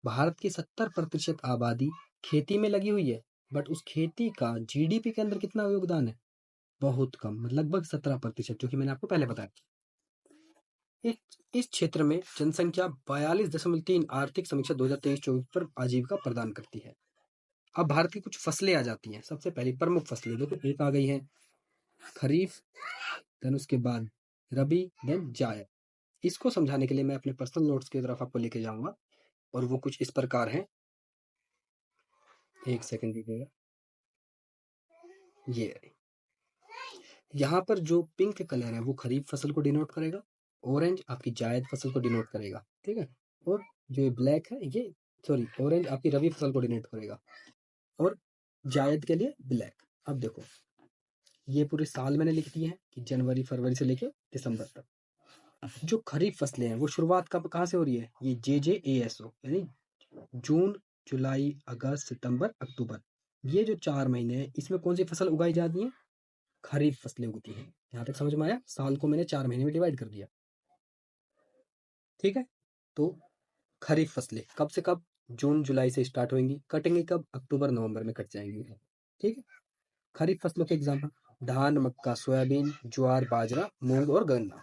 भारत की 70% आबादी खेती में लगी हुई है, बट उस खेती का जीडीपी के अंदर कितना योगदान है? बहुत कम, लगभग 17%, जो कि मैंने आपको पहले बताया। इस क्षेत्र में जनसंख्या 42.3 आर्थिक समीक्षा 2023-24 पर आजीविका प्रदान करती है। अब भारत की कुछ फसलें आ जाती हैं। सबसे पहली प्रमुख फसलें देखो, एक आ गई है खरीफ, देन उसके बाद रबी, देन जायद। इसको समझाने के लिए मैं अपने पर्सनल नोट्स की तरफ आपको लेके जाऊंगा और वो कुछ इस प्रकार हैं। एक सेकंड दीजिएगा। ये यहाँ पर जो पिंक कलर है वो खरीफ फसल को डिनोट करेगा, ऑरेंज आपकी जायद फसल को डिनोट करेगा, ठीक है। और जो ये ब्लैक है ये, सॉरी, ऑरेंज आपकी रबी फसल को डिनोट करेगा और जायद के लिए ब्लैक। अब देखो ये पूरे साल मैंने लिख दिए हैं कि जनवरी फरवरी से लेके दिसंबर तक। जो खरीफ फसलें हैं वो शुरुआत कब कहाँ से हो रही है, ये JJASO यानी जून जुलाई अगस्त सितंबर अक्टूबर, ये जो 4 महीने हैं इसमें कौन सी फसल उगाई जाती है, खरीफ फसलें उगती हैं। यहाँ तक समझ में आया, साल को मैंने 4 महीने में डिवाइड कर दिया, ठीक है। तो खरीफ फसलें कब से कब, जून जुलाई से स्टार्ट होंगी, कटेंगी कब, अक्टूबर नवंबर में कट जाएंगी, ठीक है। खरीफ फसलों के एग्जाम्पल, धान मक्का सोयाबीन ज्वार बाजरा मूंग और गन्ना।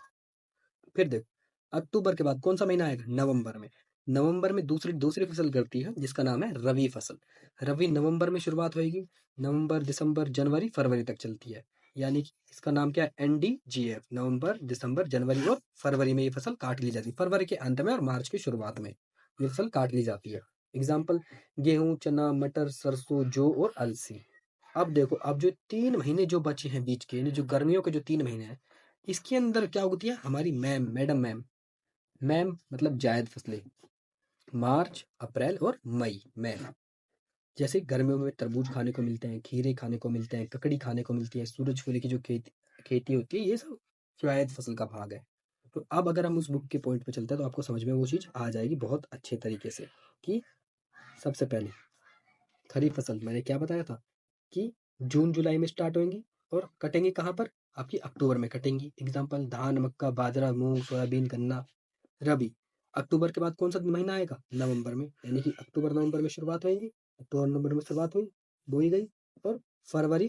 फिर देखो अक्टूबर के बाद कौन सा महीना आएगा, नवंबर में। नवंबर में दूसरी दूसरी फसल करती है जिसका नाम है रवि फसल। रवि नवंबर में शुरुआत होगी, नवंबर दिसंबर जनवरी फरवरी तक चलती है, यानी कि इसका नाम क्या है, NDGF, नवंबर दिसंबर जनवरी और फरवरी में ये फसल काट ली जाती है, फरवरी के अंत में और मार्च की शुरुआत में ये फसल काट ली जाती है। एग्जाम्पल, गेहूं चना मटर सरसों जौ और अलसी। अब देखो, अब जो 3 महीने जो बचे हैं बीच के, यानी जो गर्मियों के जो 3 महीने हैं, इसके अंदर क्या उगती है हमारी मैडम मैम मतलब जायद फसलें, मार्च अप्रैल और मई में। जैसे गर्मियों में तरबूज खाने को मिलते हैं, खीरे खाने को मिलते हैं, ककड़ी खाने को मिलती है, सूरजमुखी की जो खेती होती है, ये सब जायद फसल का भाग है। तो अब अगर हम उस बुक के पॉइंट पे चलते हैं तो आपको समझ में वो चीज़ आ जाएगी बहुत अच्छे तरीके से कि सबसे पहले खरीफ फसल मैंने क्या बताया था कि जून जुलाई में स्टार्ट होंगी और कटेंगी कहाँ पर, आपकी अक्टूबर में कटेंगी। एग्जाम्पल, धान मक्का बाजरा मूंग सोयाबीन गन्ना। रबी, अक्टूबर के बाद कौन सा महीना आएगा, नवंबर में, यानी कि अक्टूबर नवंबर में शुरुआत होगी, अक्टूबर नवंबर में शुरुआत हुई, बोई गई और फरवरी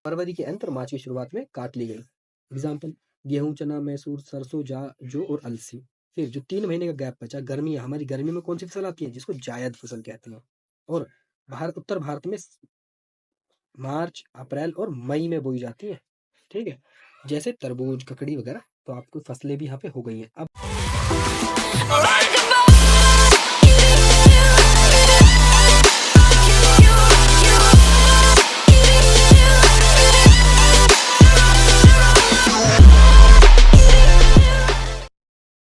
फरवरी के अंत और मार्च की शुरुआत में काट ली गई। एग्जाम्पल, गेहूं चना मैसूर सरसों जौ और अलसी। फिर जो 3 महीने का गैप बचा, गर्मी है, हमारी गर्मी में कौन सी फसल आती है जिसको जायद फसल कहते हैं, और उत्तर भारत में मार्च अप्रैल और मई में बोई जाती है, ठीक है। जैसे तरबूज ककड़ी वगैरह, तो आपको फसलें भी यहाँ पे हो गई हैं। अब